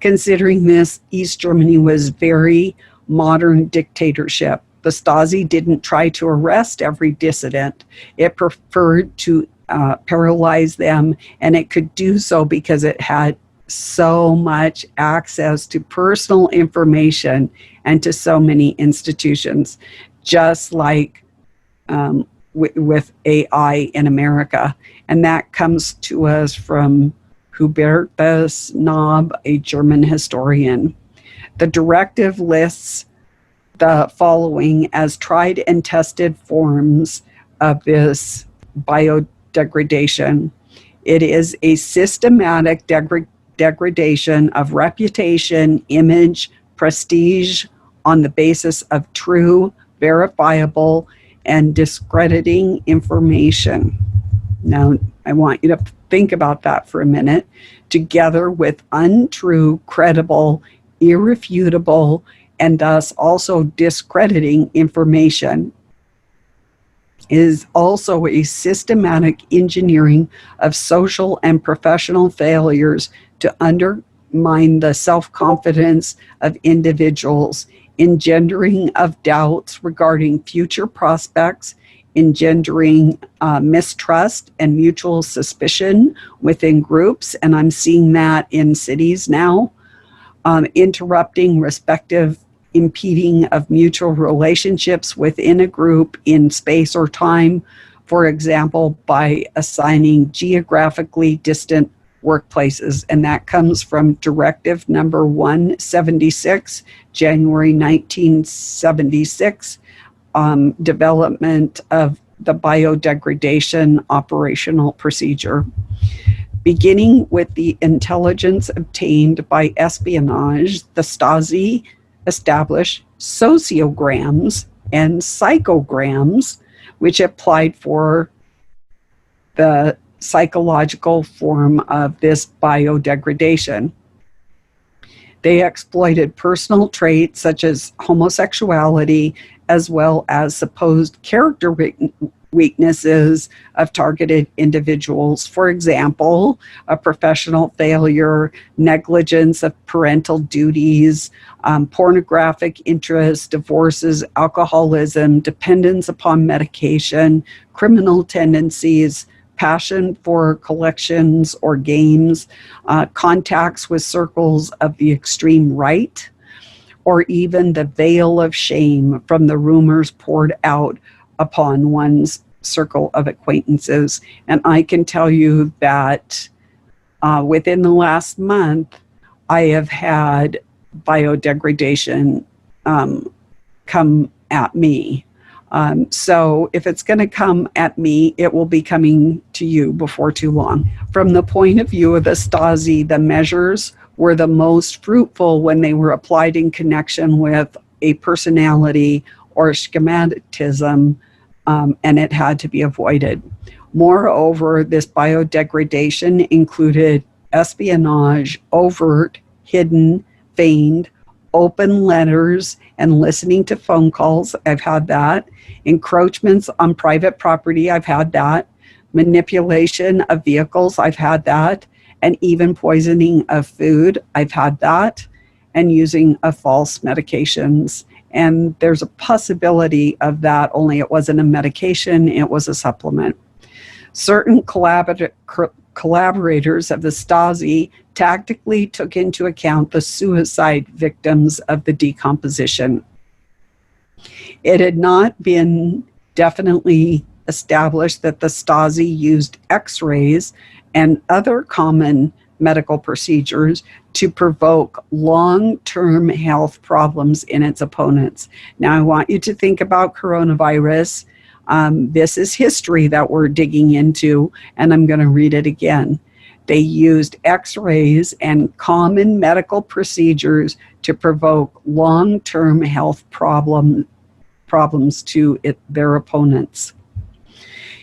Considering this, East Germany was very modern dictatorship. The Stasi didn't try to arrest every dissident. It preferred to paralyze them, and it could do so because it had so much access to personal information and to so many institutions, just like with AI in America. And that comes to us from Hubertus Nob, a German historian. The directive lists the following as tried and tested forms of this biodegradation. It is a systematic degradation of reputation, image, prestige on the basis of true, verifiable, and discrediting information. Now, I want you to think about that for a minute. Together with untrue, credible, irrefutable, and thus also discrediting information, is also a systematic engineering of social and professional failures to undermine the self-confidence of individuals, engendering of doubts regarding future prospects, engendering mistrust and mutual suspicion within groups, and I'm seeing that in cities now, interrupting respective impeding of mutual relationships within a group in space or time, for example, by assigning geographically distant workplaces. And that comes from Directive Number 176, January 1976, development of the biodegradation operational procedure. Beginning with the intelligence obtained by espionage, the Stasi established sociograms and psychograms, which applied for the psychological form of this biodegradation. They exploited personal traits such as homosexuality, as well as supposed character weaknesses of targeted individuals. For example, a professional failure, negligence of parental duties, pornographic interests, divorces, alcoholism, dependence upon medication, criminal tendencies, passion for collections or games, contacts with circles of the extreme right, or even the veil of shame from the rumors poured out upon one's circle of acquaintances. And I can tell you that within the last month, I have had biodegradation come at me. So if it's going to come at me, it will be coming to you before too long. From the point of view of the Stasi, the measures were the most fruitful when they were applied in connection with a personality or schematism, and it had to be avoided. Moreover, this biodegradation included espionage, overt, hidden, feigned, open letters, and listening to phone calls. I've had that. Encroachments on private property. I've had that. Manipulation of vehicles. I've had that. And even poisoning of food. I've had that. And using of false medications. And there's a possibility of that, only it wasn't a medication, it was a supplement. Certain collaborators of the Stasi tactically took into account the suicide victims of the decomposition. It had not been definitely established that the Stasi used X-rays and other common medical procedures to provoke long-term health problems in its opponents. Now, I want you to think about coronavirus. This is history that we're digging into, and I'm going to read it again. They used X-rays and common medical procedures to provoke long-term health problems to their opponents.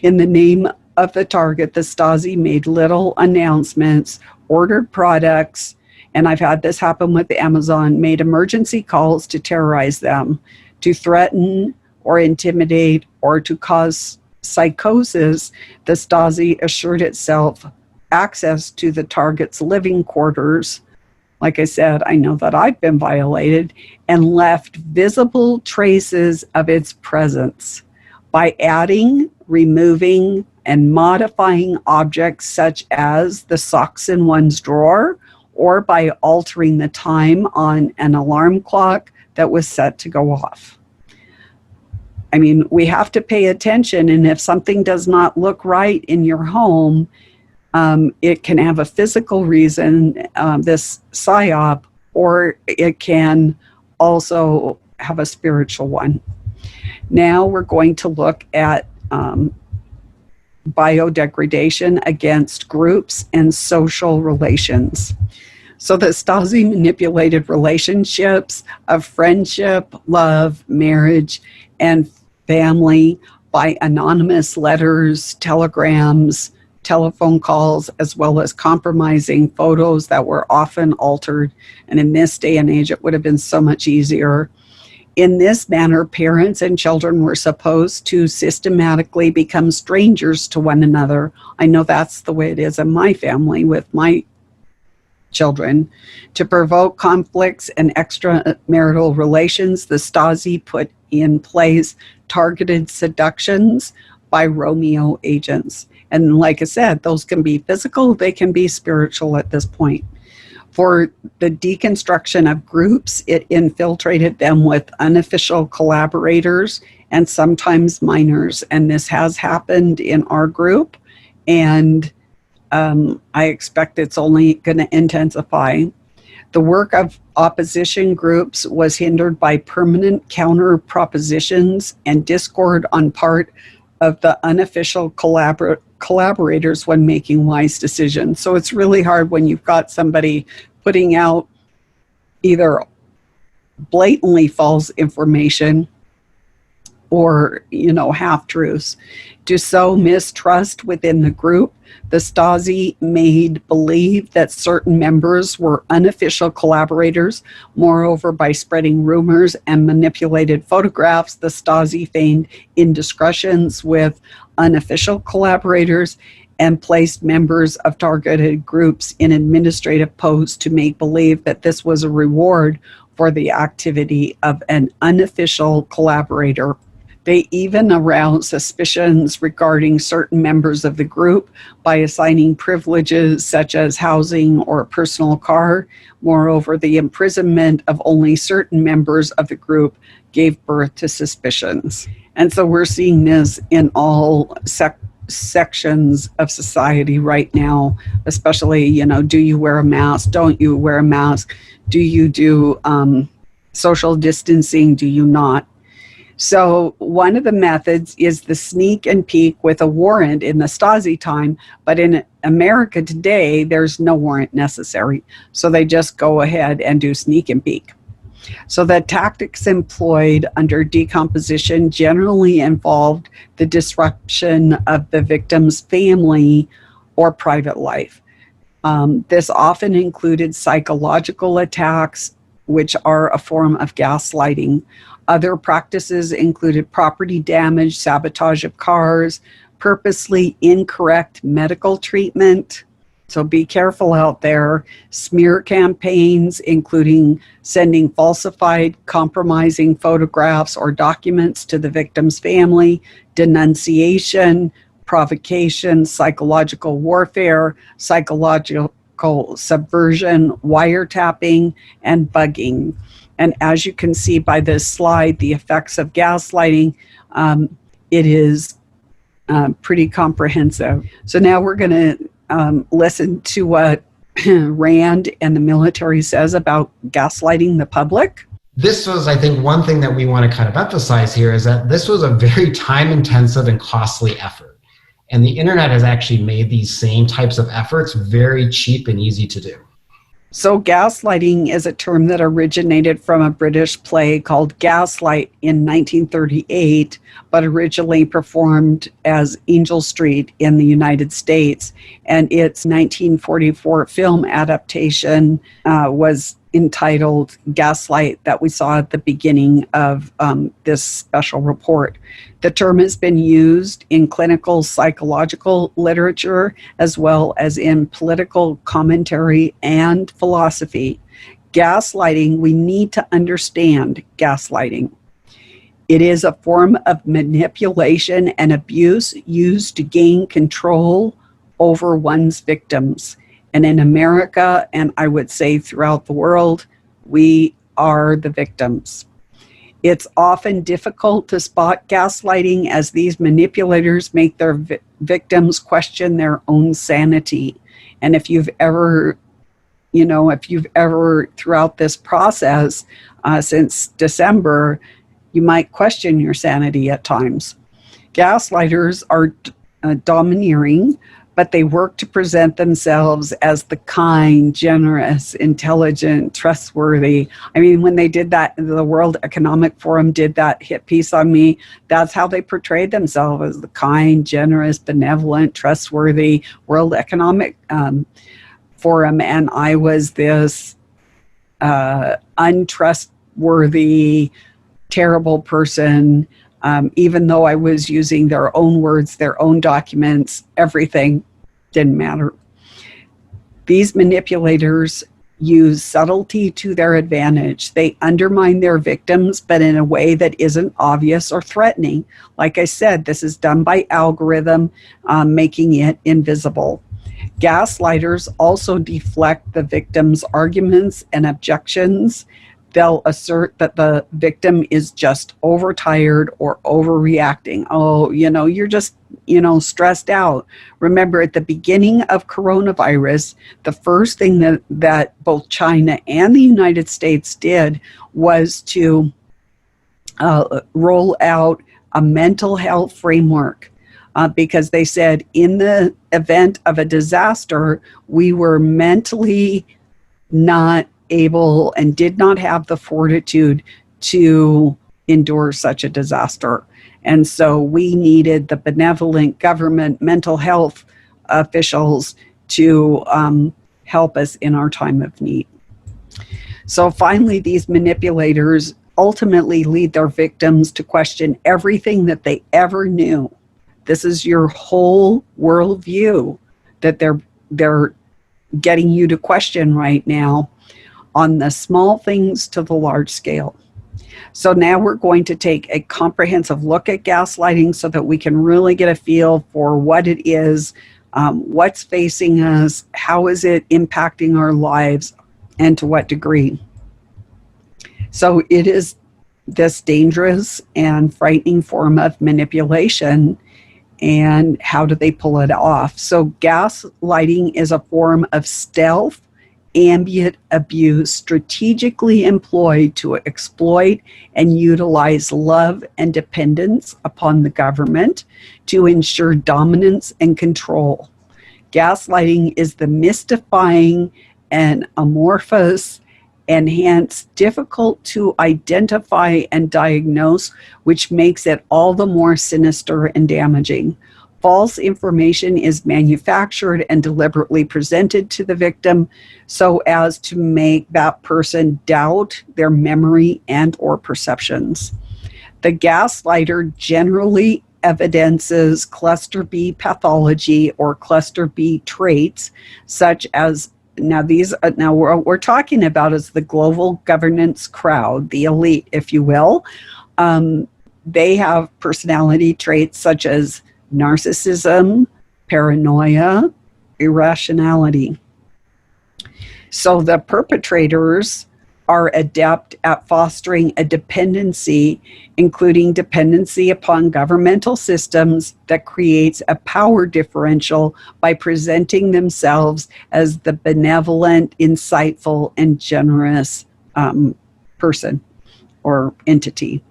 In the name of the target, the Stasi made little announcements, ordered products, and I've had this happen with Amazon, made emergency calls to terrorize them, to threaten or intimidate or to cause psychosis. The Stasi assured itself access to the target's living quarters. Like I said, I know that I've been violated, and left visible traces of its presence by adding, removing, and modifying objects such as the socks in one's drawer, or by altering the time on an alarm clock that was set to go off. I mean, we have to pay attention, and if something does not look right in your home, it can have a physical reason, this psyop, or it can also have a spiritual one. Now we're going to look at biodegradation against groups and social relations. So the Stasi manipulated relationships of friendship, love, marriage, and family by anonymous letters, telegrams, telephone calls, as well as compromising photos that were often altered. And in this day and age, it would have been so much easier. In this manner, parents and children were supposed to systematically become strangers to one another. I know that's the way it is in my family with my children. To provoke conflicts and extramarital relations, the Stasi put in place targeted seductions by Romeo agents. And like I said, those can be physical, they can be spiritual at this point. For the deconstruction of groups, it infiltrated them with unofficial collaborators and sometimes minors. And this has happened in our group, and I expect it's only going to intensify. The work of opposition groups was hindered by permanent counter propositions and discord on part of the unofficial collaborators when making wise decisions. So it's really hard when you've got somebody putting out either blatantly false information or, half-truths. To sow mistrust within the group, the Stasi made believe that certain members were unofficial collaborators. Moreover, by spreading rumors and manipulated photographs, the Stasi feigned indiscretions with unofficial collaborators and placed members of targeted groups in administrative posts to make believe that this was a reward for the activity of an unofficial collaborator. They even aroused suspicions regarding certain members of the group by assigning privileges such as housing or a personal car. Moreover, the imprisonment of only certain members of the group gave birth to suspicions. And so we're seeing this in all sections of society right now, especially, do you wear a mask? Don't you wear a mask? Do you do social distancing? Do you not? So one of the methods is the sneak and peek with a warrant in the Stasi time, but in America today, there's no warrant necessary. So they just go ahead and do sneak and peek. So the tactics employed under decomposition generally involved the disruption of the victim's family or private life. This often included psychological attacks, which are a form of gaslighting. Other practices included property damage, sabotage of cars, purposely incorrect medical treatment. So be careful out there. Smear campaigns, including sending falsified, compromising photographs or documents to the victim's family, denunciation, provocation, psychological warfare, psychological subversion, wiretapping, and bugging. And as you can see by this slide, the effects of gaslighting, it is pretty comprehensive. So now we're going to listen to what Rand and the military says about gaslighting the public. This was, I think, one thing that we want to kind of emphasize here is that this was a very time-intensive and costly effort. And the internet has actually made these same types of efforts very cheap and easy to do. So gaslighting is a term that originated from a British play called Gaslight in 1938, but originally performed as Angel Street in the United States. And its 1944 film adaptation was entitled Gaslight that we saw at the beginning of this special report. The term has been used in clinical psychological literature as well as in political commentary and philosophy. Gaslighting, we need to understand gaslighting. It is a form of manipulation and abuse used to gain control over one's victims. And in America, and I would say throughout the world, we are the victims. It's often difficult to spot gaslighting as these manipulators make their victims question their own sanity. And if you've ever throughout this process since December, you might question your sanity at times. Gaslighters are domineering, but they work to present themselves as the kind, generous, intelligent, trustworthy. I mean, when they did that, the World Economic Forum did that hit piece on me, that's how they portrayed themselves, as the kind, generous, benevolent, trustworthy World Economic Forum. And I was this untrustworthy, terrible person, even though I was using their own words, their own documents, everything didn't matter. These manipulators use subtlety to their advantage. They undermine their victims, but in a way that isn't obvious or threatening. Like I said, this is done by algorithm, making it invisible. Gaslighters also deflect the victim's arguments and objections. They'll assert that the victim is just overtired or overreacting. Oh, you're just, stressed out. Remember, at the beginning of coronavirus, the first thing that both China and the United States did was to roll out a mental health framework because they said in the event of a disaster, we were mentally not able and did not have the fortitude to endure such a disaster. And so we needed the benevolent government mental health officials to help us in our time of need. So finally, these manipulators ultimately lead their victims to question everything that they ever knew. This is your whole worldview that they're getting you to question right now, on the small things to the large scale. So now we're going to take a comprehensive look at gaslighting so that we can really get a feel for what it is, what's facing us, how is it impacting our lives, and to what degree. So it is this dangerous and frightening form of manipulation, and how do they pull it off? So gaslighting is a form of stealth ambient abuse strategically employed to exploit and utilize love and dependence upon the government to ensure dominance and control. Gaslighting is the mystifying and amorphous and hence difficult to identify and diagnose, which makes it all the more sinister and damaging. False information is manufactured and deliberately presented to the victim so as to make that person doubt their memory and or perceptions. The gaslighter generally evidences cluster B pathology or cluster B traits, such as now what we're talking about is the global governance crowd, the elite, if you will. They have personality traits such as narcissism, paranoia, irrationality. So the perpetrators are adept at fostering a dependency, including dependency upon governmental systems that creates a power differential by presenting themselves as the benevolent, insightful, and generous person or entity.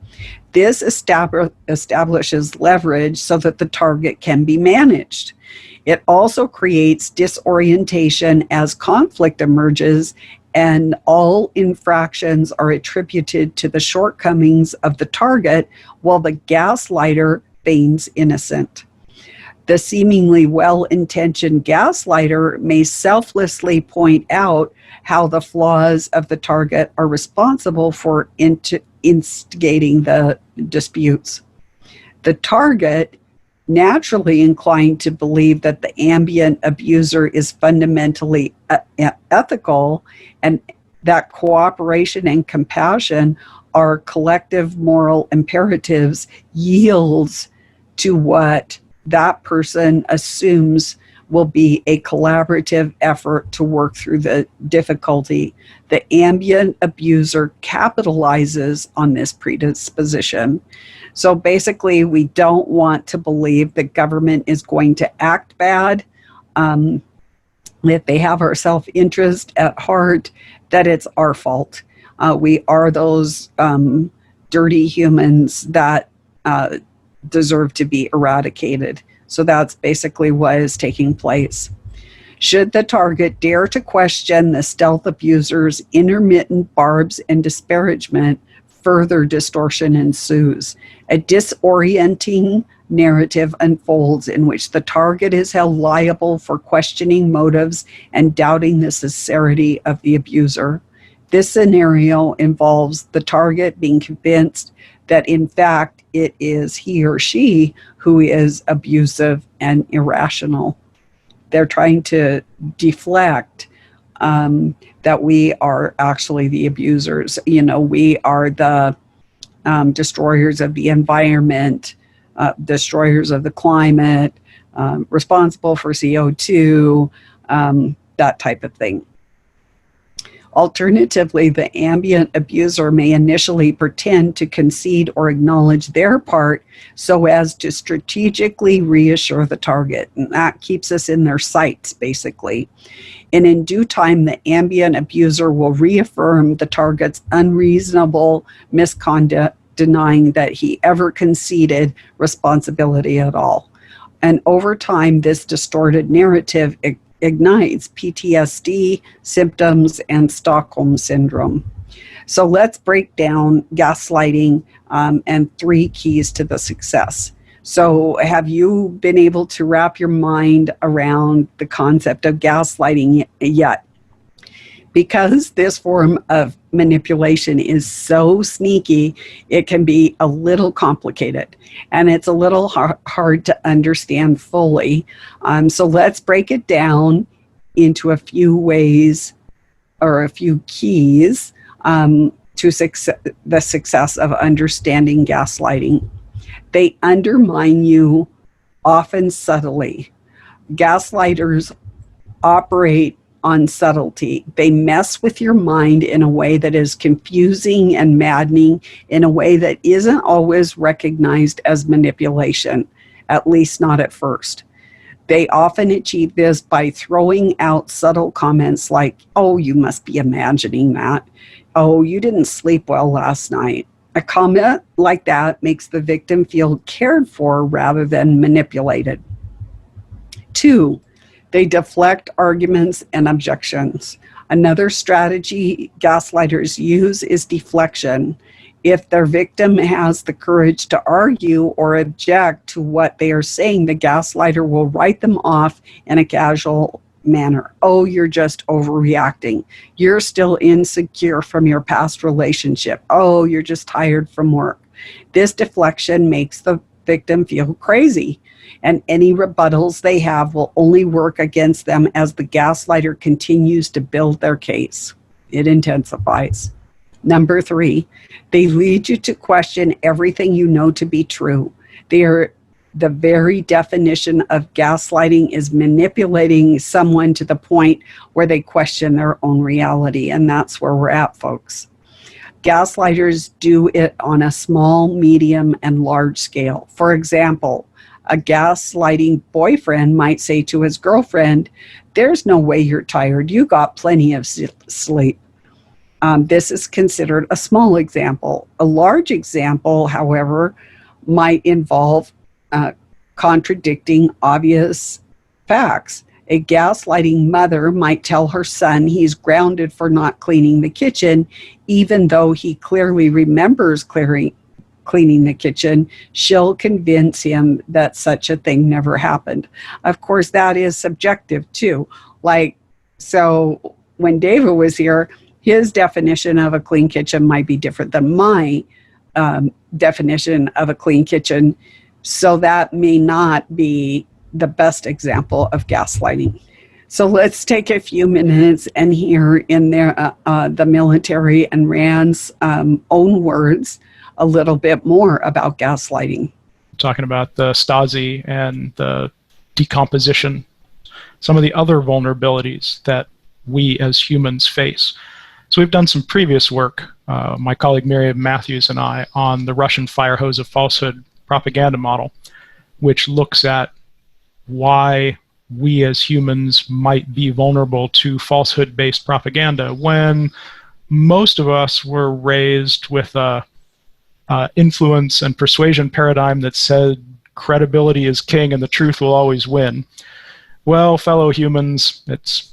This establishes leverage so that the target can be managed. It also creates disorientation as conflict emerges, and all infractions are attributed to the shortcomings of the target while the gaslighter feigns innocent. The seemingly well-intentioned gaslighter may selflessly point out how the flaws of the target are responsible for instigating the disputes. The target, naturally inclined to believe that the ambient abuser is fundamentally ethical and that cooperation and compassion are collective moral imperatives, yields to what that person assumes will be a collaborative effort to work through the difficulty. The ambient abuser capitalizes on this predisposition. So basically, we don't want to believe the government is going to act bad, that they have our self-interest at heart, that it's our fault. We are those dirty humans that deserve to be eradicated. So that's basically what is taking place. Should the target dare to question the stealth abuser's intermittent barbs and disparagement, further distortion ensues. A disorienting narrative unfolds in which the target is held liable for questioning motives and doubting the sincerity of the abuser. This scenario involves the target being convinced that in fact it is he or she who is abusive and irrational. They're trying to deflect that we are actually the abusers. You know, we are the destroyers of the environment, destroyers of the climate, responsible for CO2, that type of thing. Alternatively, the ambient abuser may initially pretend to concede or acknowledge their part so as to strategically reassure the target. And that keeps us in their sights, basically. And in due time, the ambient abuser will reaffirm the target's unreasonable misconduct, denying that he ever conceded responsibility at all. And over time, this distorted narrative ignites PTSD symptoms and Stockholm syndrome. So let's break down gaslighting and 3 keys to the success. So have you been able to wrap your mind around the concept of gaslighting yet? Because this form of manipulation is so sneaky, it can be a little complicated and it's a little hard to understand fully. So let's break it down into a few ways or a few keys to the success of understanding gaslighting. They undermine you often subtly. Gaslighters operate on subtlety. They mess with your mind in a way that is confusing and maddening, in a way that isn't always recognized as manipulation, at least not at first. They often achieve this by throwing out subtle comments like, "Oh, you must be imagining that. Oh, you didn't sleep well last night." A comment like that makes the victim feel cared for rather than manipulated. 2, they deflect arguments and objections. Another strategy gaslighters use is deflection. If their victim has the courage to argue or object to what they are saying, the gaslighter will write them off in a casual manner. "Oh, you're just overreacting. You're still insecure from your past relationship. Oh, you're just tired from work." This deflection makes the victim feel crazy, and any rebuttals they have will only work against them as the gaslighter continues to build their case. It intensifies. Number 3, they lead you to question everything you know to be true. They are the very definition of gaslighting is manipulating someone to the point where they question their own reality, and that's where we're at, folks. Gaslighters do it on a small, medium, and large scale. For example, a gaslighting boyfriend might say to his girlfriend, "There's no way you're tired. You got plenty of sleep." This is considered a small example. A large example, however, might involve contradicting obvious facts. A gaslighting mother might tell her son he's grounded for not cleaning the kitchen, even though he clearly remembers cleaning the kitchen. She'll convince him that such a thing never happened. Of course, that is subjective too. So when David was here, his definition of a clean kitchen might be different than my definition of a clean kitchen. So that may not be the best example of gaslighting. So let's take a few minutes and hear in the military and RAND's own words a little bit more about gaslighting. Talking about the Stasi and the decomposition, some of the other vulnerabilities that we as humans face. So we've done some previous work, my colleague Miriam Matthews and I, on the Russian fire hose of falsehood propaganda model, which looks at why we as humans might be vulnerable to falsehood-based propaganda when most of us were raised with a influence and persuasion paradigm that said credibility is king and the truth will always win. Well, fellow humans, it's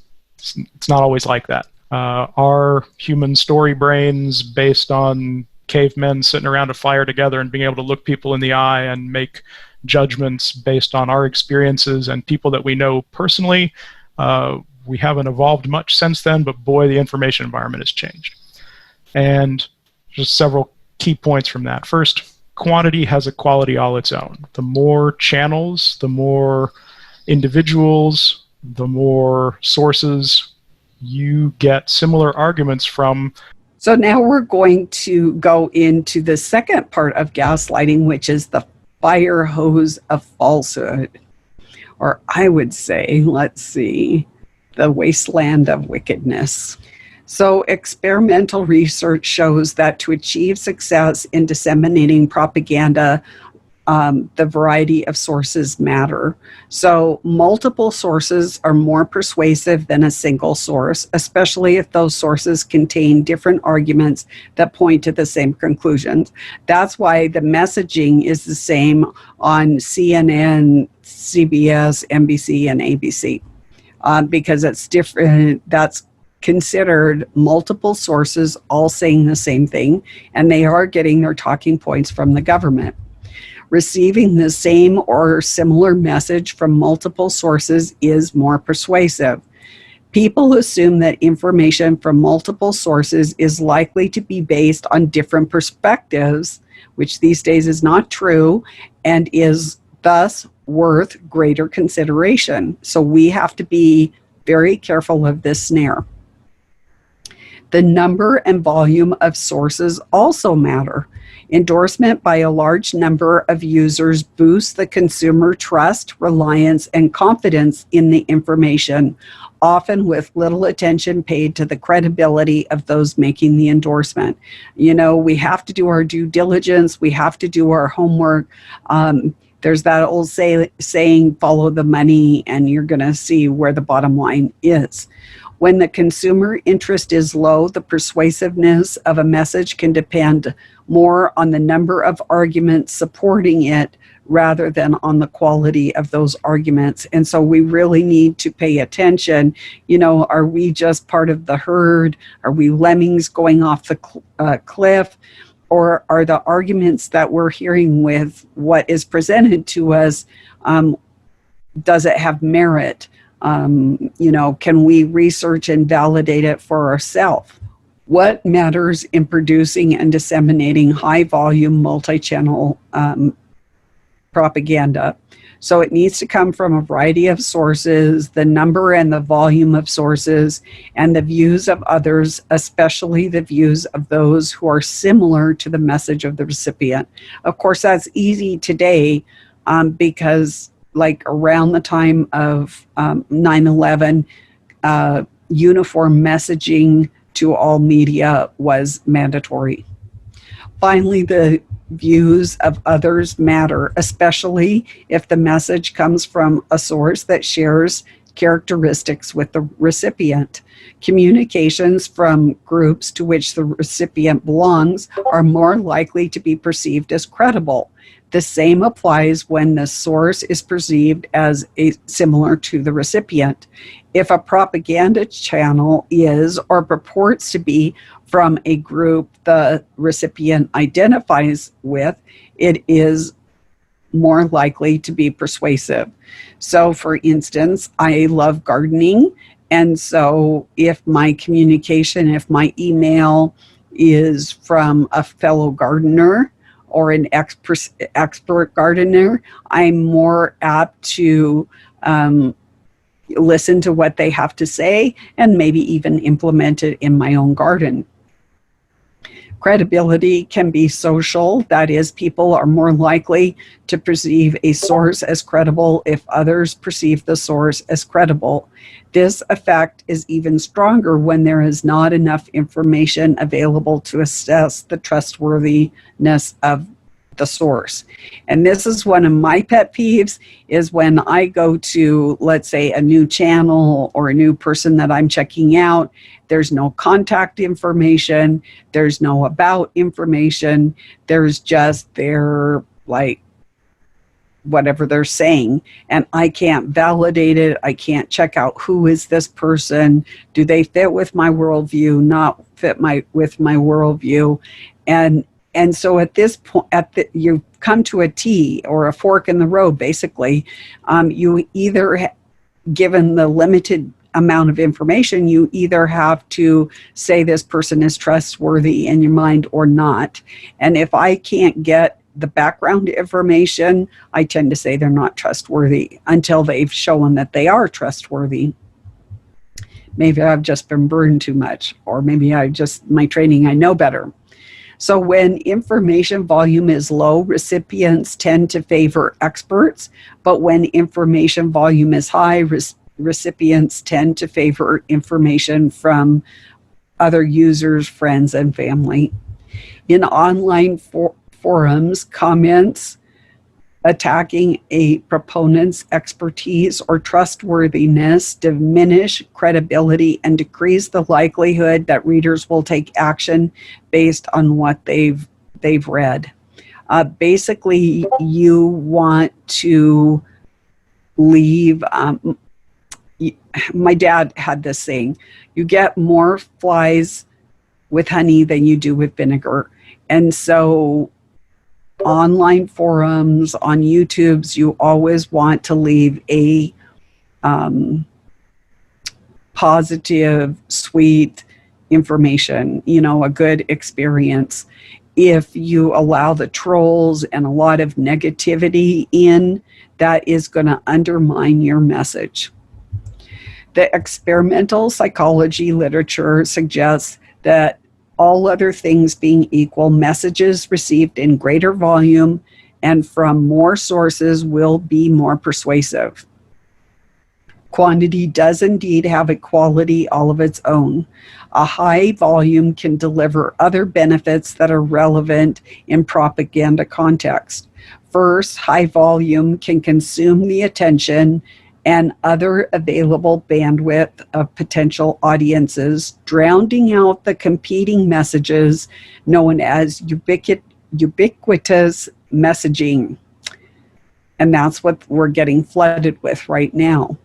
not always like that. Our human story brains, based on cavemen sitting around a fire together and being able to look people in the eye and make judgments based on our experiences and people that we know personally, we haven't evolved much since then, but boy, the information environment has changed. And just several key points from that. First, quantity has a quality all its own. The more channels, the more individuals, the more sources you get similar arguments from. So now we're going to go into the second part of gaslighting, which is the fire hose of falsehood. Or I would say, the wasteland of wickedness. So experimental research shows that to achieve success in disseminating propaganda, the variety of sources matter. So multiple sources are more persuasive than a single source, especially if those sources contain different arguments that point to the same conclusions. That's why the messaging is the same on CNN, CBS, NBC, and ABC, because it's different. That's considered multiple sources all saying the same thing, and they are getting their talking points from the government. Receiving the same or similar message from multiple sources is more persuasive. People assume that information from multiple sources is likely to be based on different perspectives, which these days is not true, and is thus worth greater consideration. So we have to be very careful of this snare. The number and volume of sources also matter. Endorsement by a large number of users boosts the consumer trust, reliance, and confidence in the information, often with little attention paid to the credibility of those making the endorsement. You know, we have to do our due diligence. We have to do our homework. There's that old saying, follow the money, and you're going to see where the bottom line is. When the consumer interest is low, the persuasiveness of a message can depend more on the number of arguments supporting it rather than on the quality of those arguments. And so we really need to pay attention. Are we just part of the herd? Are we lemmings going off the cliff? Or are the arguments that we're hearing with what is presented to us, does it have merit? Can we research and validate it for ourselves? What matters in producing and disseminating high-volume, multi-channel propaganda? So it needs to come from a variety of sources, the number and the volume of sources, and the views of others, especially the views of those who are similar to the message of the recipient. Of course, that's easy today because like around the time of 9/11, uniform messaging to all media was mandatory. Finally, the views of others matter, especially if the message comes from a source that shares characteristics with the recipient. Communications from groups to which the recipient belongs are more likely to be perceived as credible. The same applies when the source is perceived as similar to the recipient. If a propaganda channel is or purports to be from a group the recipient identifies with, it is more likely to be persuasive. So, for instance, I love gardening. And so if my communication, if my email is from a fellow gardener or an expert gardener, I'm more apt to listen to what they have to say and maybe even implement it in my own garden. Credibility can be social. That is, people are more likely to perceive a source as credible if others perceive the source as credible. This effect is even stronger when there is not enough information available to assess the trustworthiness of the source. And this is one of my pet peeves, is when I go to, let's say, a new channel or a new person that I'm checking out, there's no contact information, there's no about information, there's just their, like, whatever they're saying, and I can't validate it. I can't check out who is this person, do they fit with my worldview, not fit with my worldview, and so at this point, you come to a T or a fork in the road. Basically, you either, given the limited amount of information, you either have to say this person is trustworthy in your mind or not. And if I can't get the background information, I tend to say they're not trustworthy until they've shown that they are trustworthy. Maybe I've just been burned too much, or maybe my training, I know better. So when information volume is low, recipients tend to favor experts, but when information volume is high, recipients tend to favor information from other users, friends, and family. In online forums, comments attacking a proponent's expertise or trustworthiness diminish credibility and decrease the likelihood that readers will take action based on what they've read. Basically, you want to leave. My dad had this saying: you get more flies with honey than you do with vinegar. And so online forums, on YouTubes, you always want to leave a positive, sweet information, a good experience. If you allow the trolls and a lot of negativity in, that is going to undermine your message. The experimental psychology literature suggests that, all other things being equal, messages received in greater volume and from more sources will be more persuasive. Quantity does indeed have a quality all of its own. A high volume can deliver other benefits that are relevant in propaganda context. First, high volume can consume the attention and other available bandwidth of potential audiences, drowning out the competing messages known as ubiquitous messaging. And that's what we're getting flooded with right now.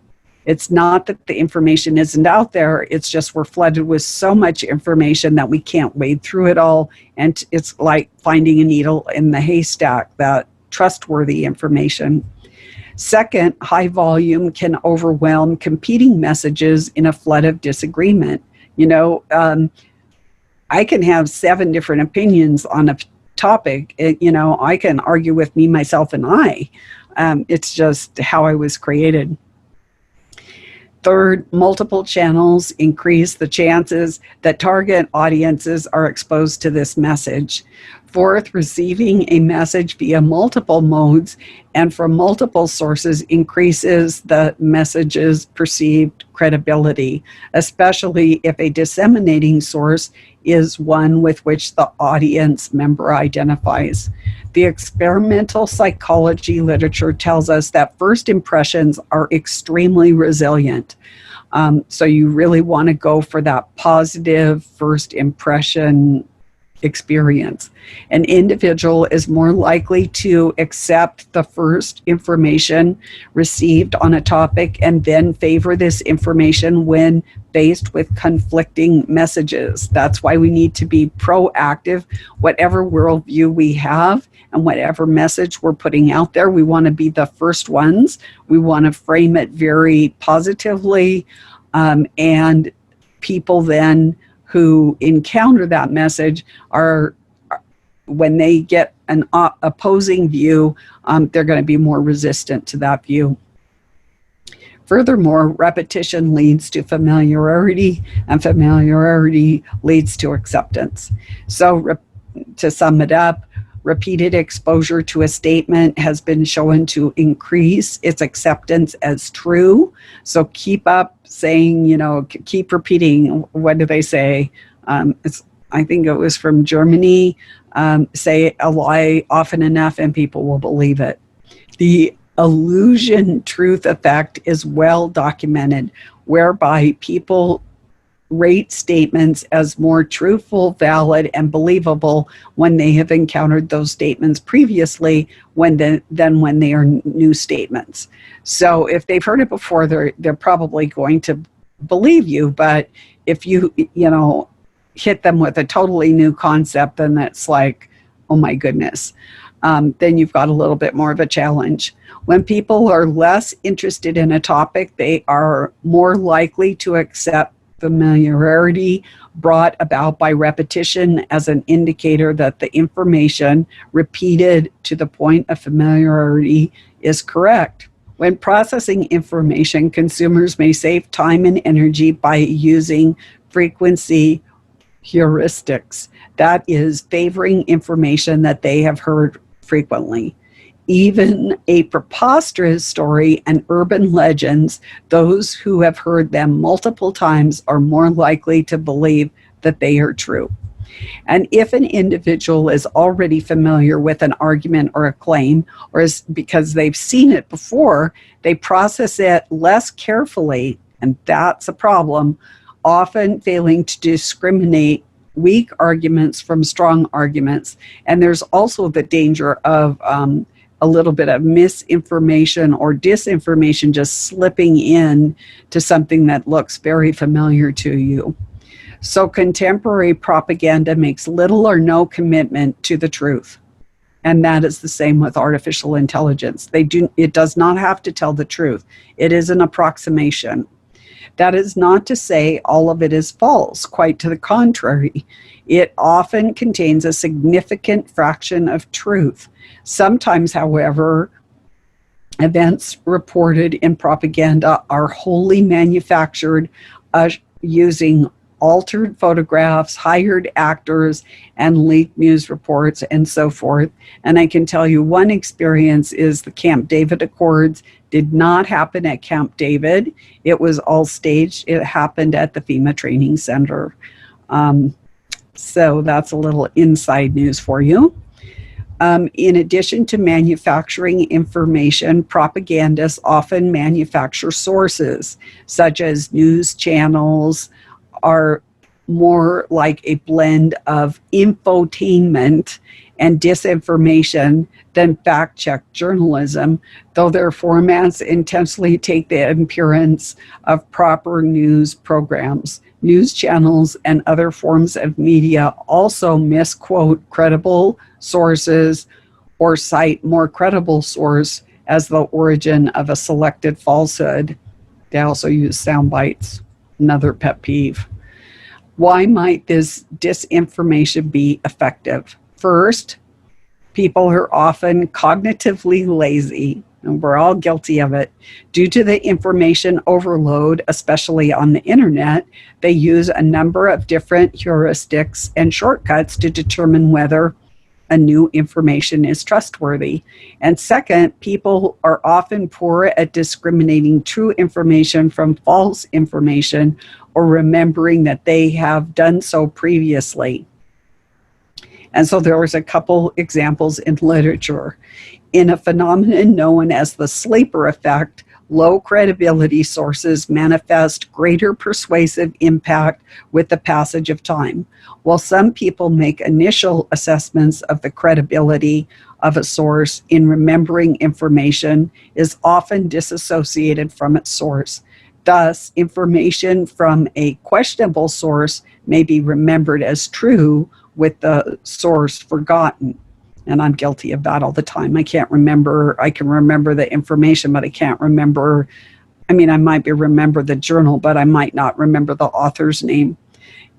It's not that the information isn't out there, it's just we're flooded with so much information that we can't wade through it all. And it's like finding a needle in the haystack, that trustworthy information. Second, high volume can overwhelm competing messages in a flood of disagreement. I can have 7 different opinions on a topic. I can argue with me, myself, and I. It's just how I was created. Third, multiple channels increase the chances that target audiences are exposed to this message. Fourth, receiving a message via multiple modes and from multiple sources increases the message's perceived credibility, especially if a disseminating source is one with which the audience member identifies. The experimental psychology literature tells us that first impressions are extremely resilient. So you really want to go for that positive first impression experience. An individual is more likely to accept the first information received on a topic and then favor this information when faced with conflicting messages. That's why we need to be proactive. Whatever worldview we have and whatever message we're putting out there, we want to be the first ones. We want to frame it very positively, and people then who encounter that message are, when they get an opposing view, they're going to be more resistant to that view. Furthermore, repetition leads to familiarity, and familiarity leads to acceptance. So to sum it up, repeated exposure to a statement has been shown to increase its acceptance as true. So keep up saying, keep repeating. What do they say? I think it was from Germany. Say a lie often enough and people will believe it. The illusion truth effect is well documented, whereby people rate statements as more truthful, valid, and believable when they have encountered those statements previously than when they are new statements. So if they've heard it before, they're probably going to believe you. But if you hit them with a totally new concept, then it's like, oh my goodness. Then you've got a little bit more of a challenge. When people are less interested in a topic, they are more likely to accept familiarity brought about by repetition as an indicator that the information repeated to the point of familiarity is correct. When processing information, consumers may save time and energy by using frequency heuristics. That is, favoring information that they have heard frequently. Even a preposterous story and urban legends, those who have heard them multiple times are more likely to believe that they are true. And if an individual is already familiar with an argument or a claim, or is because they've seen it before, they process it less carefully, and that's a problem, often failing to discriminate weak arguments from strong arguments. And there's also the danger of a little bit of misinformation or disinformation just slipping in to something that looks very familiar to you. So contemporary propaganda makes little or no commitment to the truth. And that is the same with artificial intelligence. It does not have to tell the truth. It is an approximation. That is not to say all of it is false, quite to the contrary. It often contains a significant fraction of truth. Sometimes, however, events reported in propaganda are wholly manufactured using altered photographs, hired actors, and leaked news reports, and so forth. And I can tell you one experience is the Camp David Accords did not happen at Camp David. It was all staged. It happened at the FEMA Training Center. So that's a little inside news for you. In addition to manufacturing information, propagandists often manufacture sources, such as news channels are more like a blend of infotainment and disinformation than fact-check journalism, though their formats intentionally take the appearance of proper news programs. News channels and other forms of media also misquote credible sources or cite more credible source as the origin of a selected falsehood. They also use sound bites, another pet peeve. Why might this disinformation be effective? First, people are often cognitively lazy, and we're all guilty of it. Due to the information overload, especially on the internet, they use a number of different heuristics and shortcuts to determine whether a new information is trustworthy. And second, people are often poor at discriminating true information from false information or remembering that they have done so previously. And so there was a couple examples in literature. In a phenomenon known as the sleeper effect, low credibility sources manifest greater persuasive impact with the passage of time. While some people make initial assessments of the credibility of a source, in remembering information is often disassociated from its source. Thus, information from a questionable source may be remembered as true with the source forgotten. And I'm guilty of that all the time. I can remember the information, but I can't remember. I might remember the journal, but I might not remember the author's name.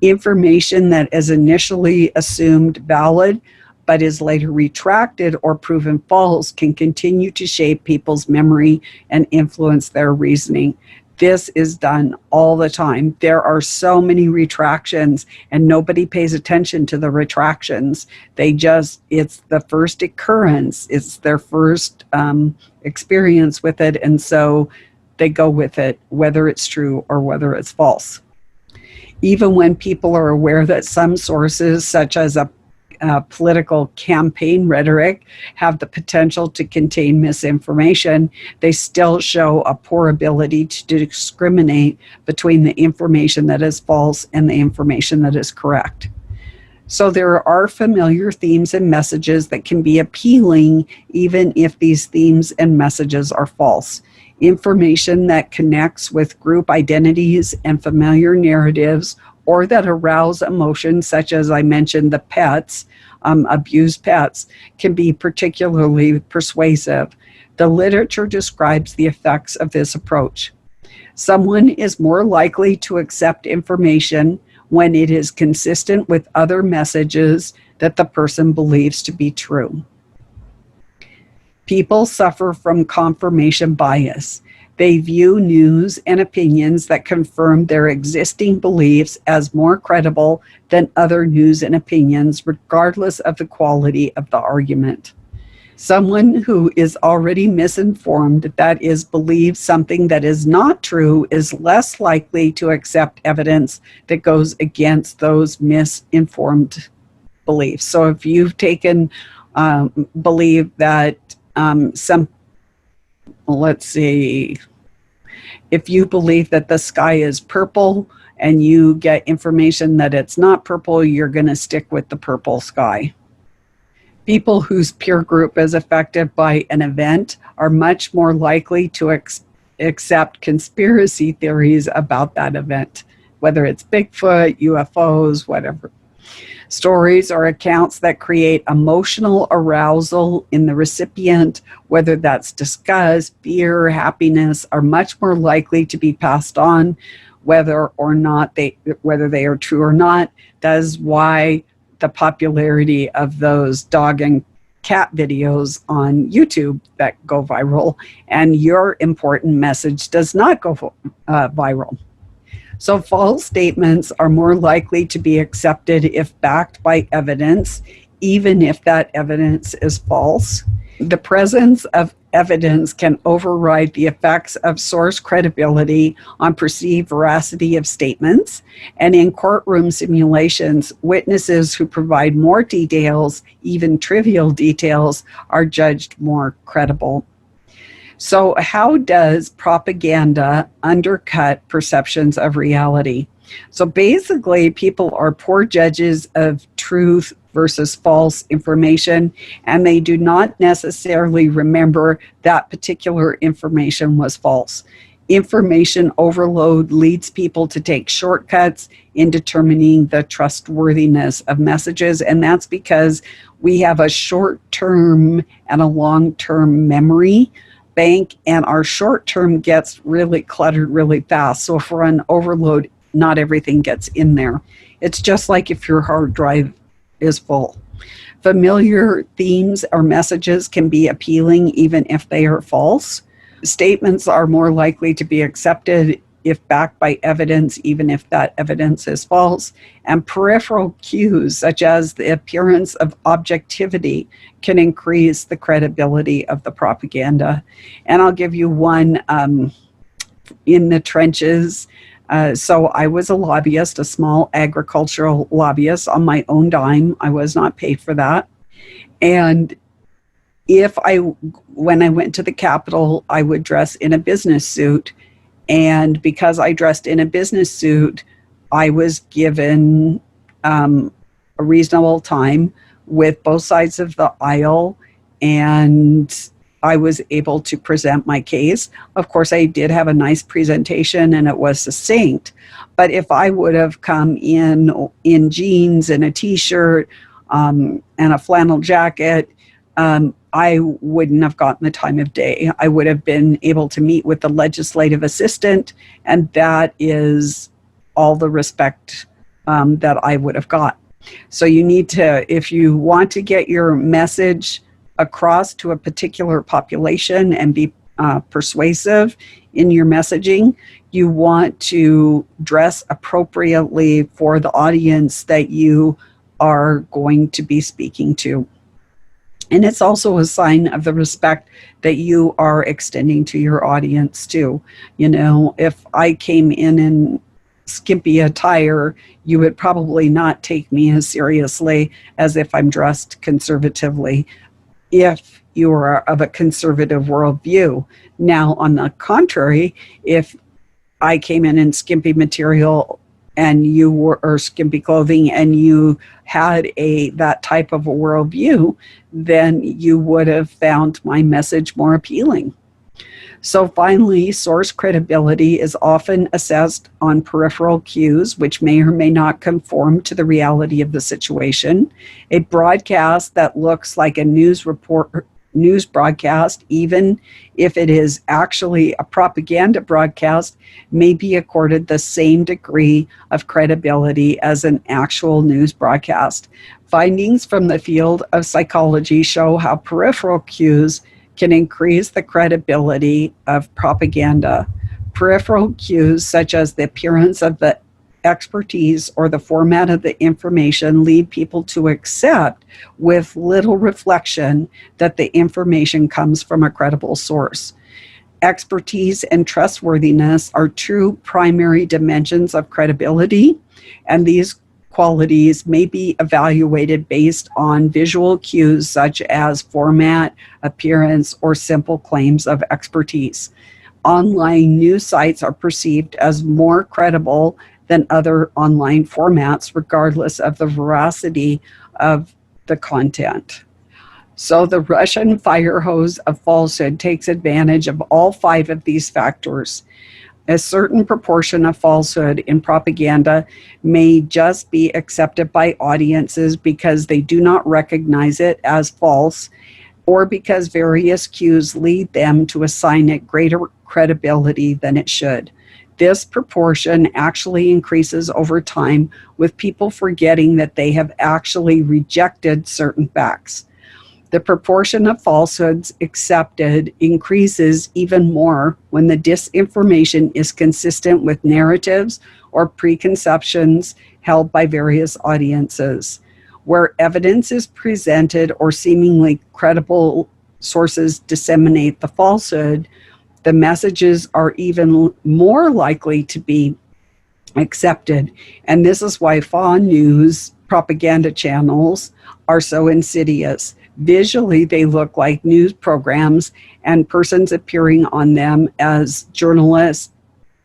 Information that is initially assumed valid, but is later retracted or proven false, can continue to shape people's memory and influence their reasoning. This is done all the time. There are so many retractions and nobody pays attention to the retractions. It's the first occurrence. It's their first experience with it. And so they go with it, whether it's true or whether it's false. Even when people are aware that some sources, such as a political campaign rhetoric, have the potential to contain misinformation, they still show a poor ability to discriminate between the information that is false and the information that is correct. So there are familiar themes and messages that can be appealing even if these themes and messages are false. Information that connects with group identities and familiar narratives, or that arouse emotions, such as I mentioned, the pets, abused pets, can be particularly persuasive. The literature describes the effects of this approach. Someone is more likely to accept information when it is consistent with other messages that the person believes to be true. People suffer from confirmation bias. They view news and opinions that confirm their existing beliefs as more credible than other news and opinions, regardless of the quality of the argument. Someone who is already misinformed, that is, believes something that is not true, is less likely to accept evidence that goes against those misinformed beliefs. So if you've believe that if you believe that the sky is purple and you get information that it's not purple, you're going to stick with the purple sky. People whose peer group is affected by an event are much more likely to accept conspiracy theories about that event, whether it's Bigfoot, UFOs, whatever. Stories or accounts that create emotional arousal in the recipient, whether that's disgust, fear, happiness, are much more likely to be passed on, whether they are true or not. That is why the popularity of those dog and cat videos on YouTube that go viral, and your important message does not go viral. So false statements are more likely to be accepted if backed by evidence, even if that evidence is false. The presence of evidence can override the effects of source credibility on perceived veracity of statements. And in courtroom simulations, witnesses who provide more details, even trivial details, are judged more credible. So how does propaganda undercut perceptions of reality? So basically, people are poor judges of truth versus false information, and they do not necessarily remember that particular information was false. Information overload leads people to take shortcuts in determining the trustworthiness of messages, and that's because we have a short-term and a long-term memory bank, and our short-term gets really cluttered really fast. So if we're on overload, not everything gets in there. It's just like if your hard drive is full. Familiar themes or messages can be appealing even if they are false. Statements are more likely to be accepted if backed by evidence, even if that evidence is false. And peripheral cues, such as the appearance of objectivity, can increase the credibility of the propaganda. And I'll give you one in the trenches. So I was a lobbyist, a small agricultural lobbyist on my own dime. I was not paid for that. And when I went to the Capitol, I would dress in a business suit. And because I dressed in a business suit, I was given a reasonable time with both sides of the aisle, and I was able to present my case. Of course, I did have a nice presentation and it was succinct, but if I would have come in jeans and a t-shirt and a flannel jacket, I wouldn't have gotten the time of day. I would have been able to meet with the legislative assistant, and that is all the respect that I would have got. So you need to, if you want to get your message across to a particular population and be persuasive in your messaging, you want to dress appropriately for the audience that you are going to be speaking to. And it's also a sign of the respect that you are extending to your audience too. You know, if I came in skimpy attire, you would probably not take me as seriously as if I'm dressed conservatively, if you are of a conservative worldview. Now, on the contrary, if I came in skimpy material and you were, or skimpy clothing, and you had that type of a worldview, then you would have found my message more appealing. So finally, source credibility is often assessed on peripheral cues, which may or may not conform to the reality of the situation. A broadcast that looks like a news broadcast, even if it is actually a propaganda broadcast, may be accorded the same degree of credibility as an actual news broadcast. Findings from the field of psychology show how peripheral cues can increase the credibility of propaganda. Peripheral cues, such as the appearance of the expertise or the format of the information, lead people to accept with little reflection that the information comes from a credible source. Expertise and trustworthiness are two primary dimensions of credibility, and these qualities may be evaluated based on visual cues such as format, appearance, or simple claims of expertise. Online news sites are perceived as more credible than other online formats, regardless of the veracity of the content. So the Russian fire hose of falsehood takes advantage of all 5 of these factors. A certain proportion of falsehood in propaganda may just be accepted by audiences because they do not recognize it as false, or because various cues lead them to assign it greater credibility than it should. This proportion actually increases over time, with people forgetting that they have actually rejected certain facts. The proportion of falsehoods accepted increases even more when the disinformation is consistent with narratives or preconceptions held by various audiences. Where evidence is presented or seemingly credible sources disseminate the falsehood, the messages are even more likely to be accepted. And this is why faux news propaganda channels are so insidious. Visually, they look like news programs, and persons appearing on them as journalists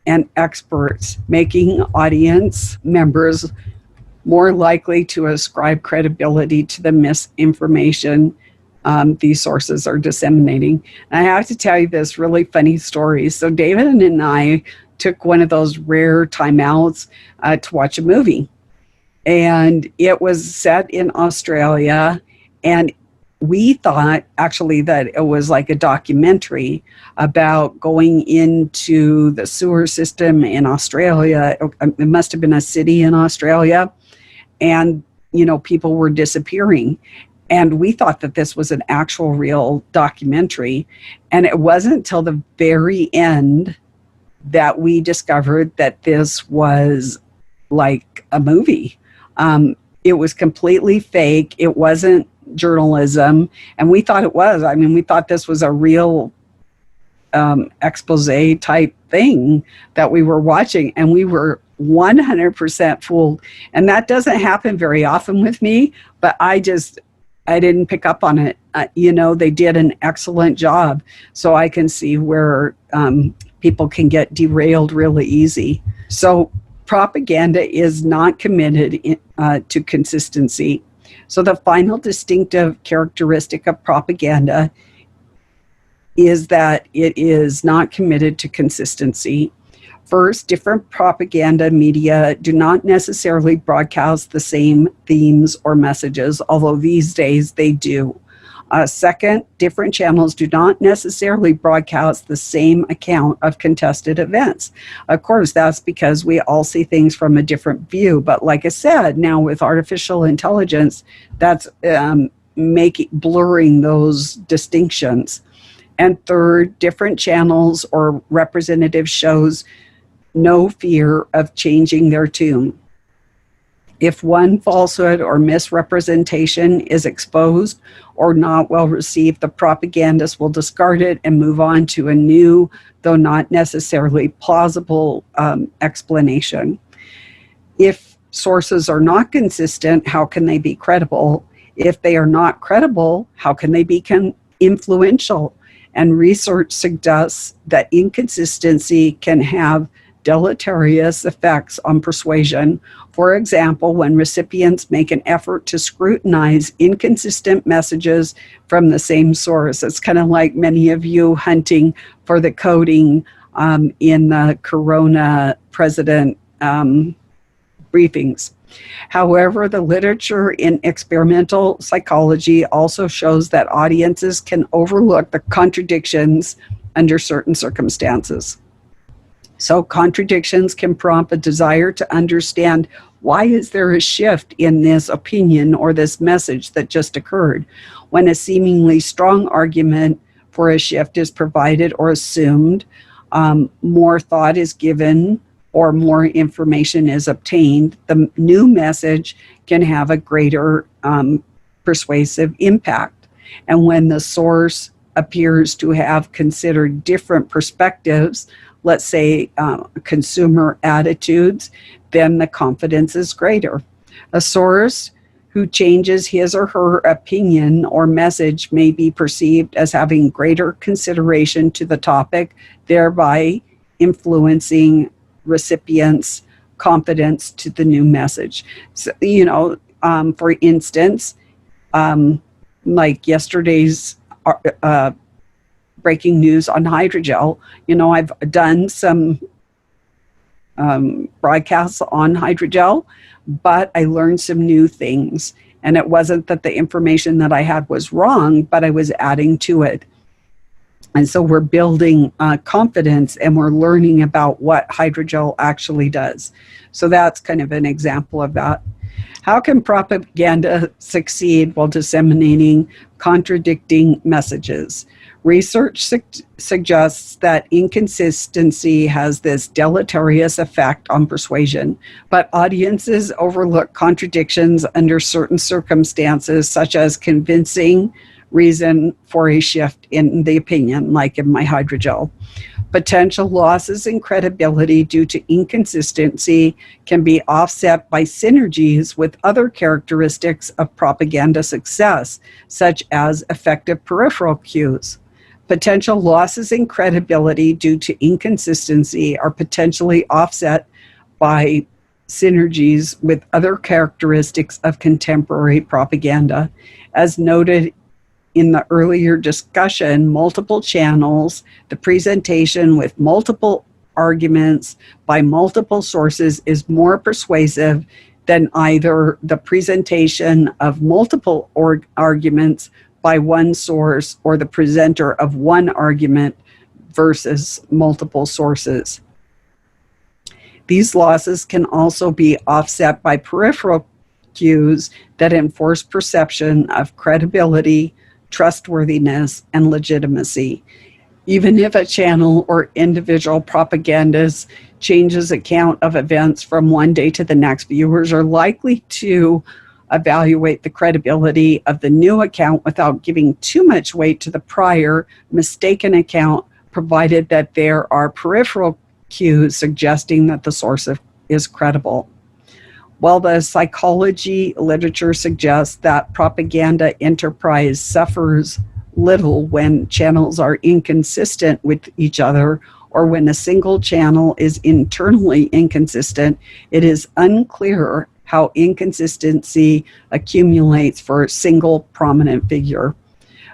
and experts, making audience members more likely to ascribe credibility to the misinformation these sources are disseminating. And I have to tell you this really funny story. So David and I took one of those rare timeouts to watch a movie. And it was set in Australia, and we thought actually that it was like a documentary about going into the sewer system in Australia. It must have been a city in Australia, and people were disappearing. And we thought that this was an actual real documentary. And it wasn't until the very end that we discovered that this was like a movie. It was completely fake. It wasn't journalism. And we thought it was. I mean, we thought this was a real expose type thing that we were watching. And we were 100% fooled. And that doesn't happen very often with me, but I didn't pick up on it. They did an excellent job. So I can see where people can get derailed really easy. So propaganda is not committed to consistency. So the final distinctive characteristic of propaganda is that it is not committed to consistency. First, different propaganda media do not necessarily broadcast the same themes or messages, although these days they do. Second, different channels do not necessarily broadcast the same account of contested events. Of course, that's because we all see things from a different view. But like I said, now with artificial intelligence, that's blurring those distinctions. And third, different channels or representative shows no fear of changing their tune. If one falsehood or misrepresentation is exposed or not well received, the propagandist will discard it and move on to a new, though not necessarily plausible, explanation. If sources are not consistent, how can they be credible? If they are not credible, how can they be influential? And research suggests that inconsistency can have deleterious effects on persuasion. For example, when recipients make an effort to scrutinize inconsistent messages from the same source. It's kind of like many of you hunting for the coding in the Corona president briefings. However, the literature in experimental psychology also shows that audiences can overlook the contradictions under certain circumstances. So contradictions can prompt a desire to understand, why is there a shift in this opinion or this message that just occurred? When a seemingly strong argument for a shift is provided or assumed, more thought is given or more information is obtained, the new message can have a greater persuasive impact. And when the source appears to have considered different perspectives, let's say consumer attitudes, then the confidence is greater. A source who changes his or her opinion or message may be perceived as having greater consideration to the topic, thereby influencing recipients' confidence to the new message. So, for instance, like yesterday's breaking news on hydrogel. I've done some broadcasts on hydrogel, but I learned some new things. And it wasn't that the information that I had was wrong, but I was adding to it. And so we're building confidence, and we're learning about what hydrogel actually does. So that's kind of an example of that. How can propaganda succeed while disseminating contradicting messages? Research suggests that inconsistency has this deleterious effect on persuasion, but audiences overlook contradictions under certain circumstances, such as convincing reason for a shift in the opinion, like in my hydrogel. Potential losses in credibility due to inconsistency can be offset by synergies with other characteristics of propaganda success, such as effective peripheral cues. Potential losses in credibility due to inconsistency are potentially offset by synergies with other characteristics of contemporary propaganda. As noted in the earlier discussion, multiple channels, the presentation with multiple arguments by multiple sources is more persuasive than either the presentation of multiple arguments by one source or the presenter of one argument versus multiple sources. These losses can also be offset by peripheral cues that enforce perception of credibility, trustworthiness, and legitimacy. Even if a channel or individual propagandist changes account of events from one day to the next, viewers are likely to evaluate the credibility of the new account without giving too much weight to the prior mistaken account, provided that there are peripheral cues suggesting that the source is credible. While the psychology literature suggests that propaganda enterprise suffers little when channels are inconsistent with each other or when a single channel is internally inconsistent, it is unclear how inconsistency accumulates for a single prominent figure.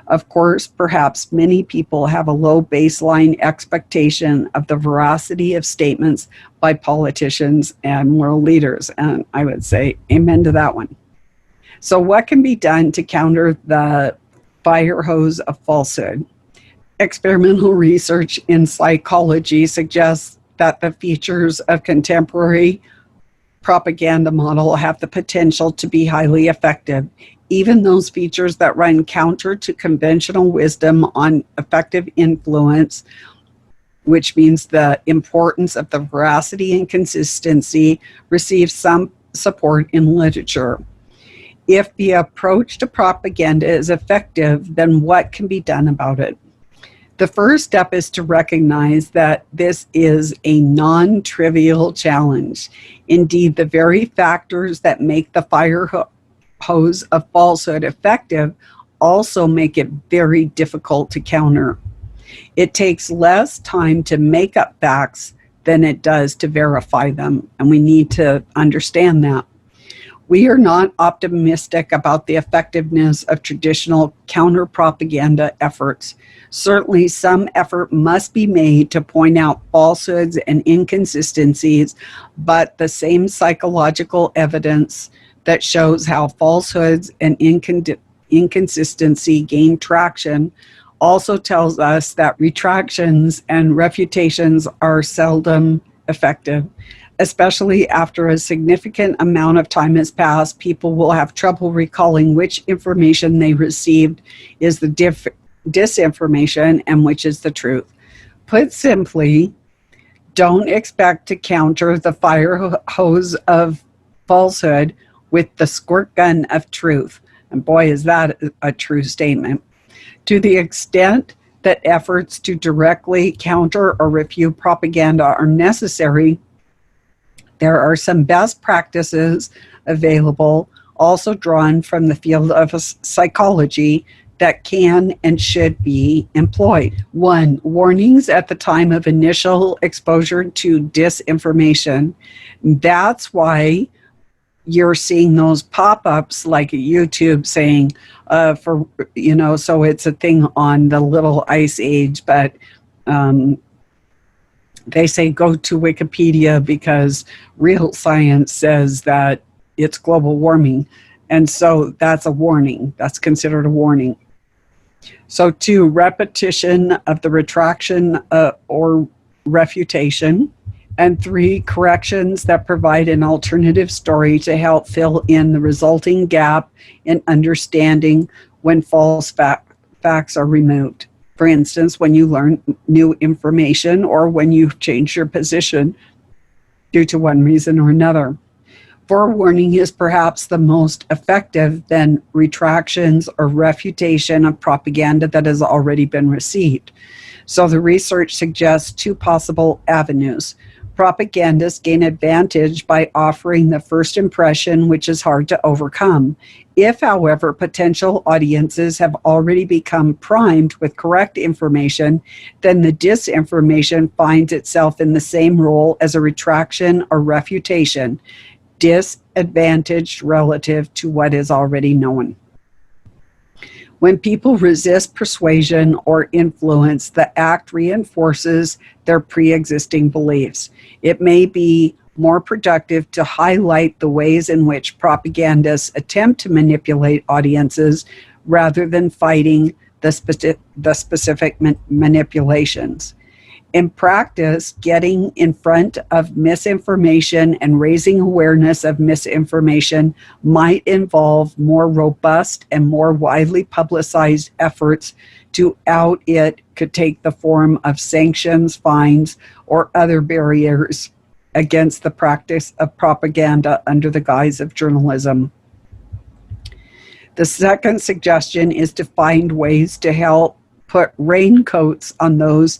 Of course, perhaps many people have a low baseline expectation of the veracity of statements by politicians and world leaders, and I would say amen to that one. So what can be done to counter the fire hose of falsehood? Experimental research in psychology suggests that the features of contemporary propaganda model have the potential to be highly effective. Even those features that run counter to conventional wisdom on effective influence, which means the importance of the veracity and consistency, receive some support in literature. If the approach to propaganda is effective, then what can be done about it? The first step is to recognize that this is a non-trivial challenge. Indeed, the very factors that make the fire hose of falsehood effective also make it very difficult to counter. It takes less time to make up facts than it does to verify them, and we need to understand that. We are not optimistic about the effectiveness of traditional counter-propaganda efforts. Certainly, some effort must be made to point out falsehoods and inconsistencies, but the same psychological evidence that shows how falsehoods and inconsistency gain traction also tells us that retractions and refutations are seldom effective. Especially after a significant amount of time has passed, people will have trouble recalling which information they received is the disinformation and which is the truth. Put simply, don't expect to counter the fire hose of falsehood with the squirt gun of truth. And boy, is that a true statement. To the extent that efforts to directly counter or refute propaganda are necessary, there are some best practices available, also drawn from the field of psychology, that can and should be employed. 1, warnings at the time of initial exposure to disinformation. That's why you're seeing those pop-ups like YouTube saying, so it's a thing on the little ice age, but they say go to Wikipedia because real science says that it's global warming. And so that's a warning. That's considered a warning. So 2, repetition of the retraction or refutation. And 3, corrections that provide an alternative story to help fill in the resulting gap in understanding when false facts are removed. For instance, when you learn new information or when you change your position due to one reason or another. Forewarning is perhaps the most effective than retractions or refutation of propaganda that has already been received. So the research suggests two possible avenues. Propagandists gain advantage by offering the first impression, which is hard to overcome. If, however, potential audiences have already become primed with correct information, then the disinformation finds itself in the same role as a retraction or refutation, disadvantaged relative to what is already known. When people resist persuasion or influence, the act reinforces their pre-existing beliefs. It may be more productive to highlight the ways in which propagandists attempt to manipulate audiences rather than fighting the specific manipulations. In practice, getting in front of misinformation and raising awareness of misinformation might involve more robust and more widely publicized efforts to out it could take the form of sanctions, fines, or other barriers against the practice of propaganda under the guise of journalism. The second suggestion is to find ways to help put raincoats on those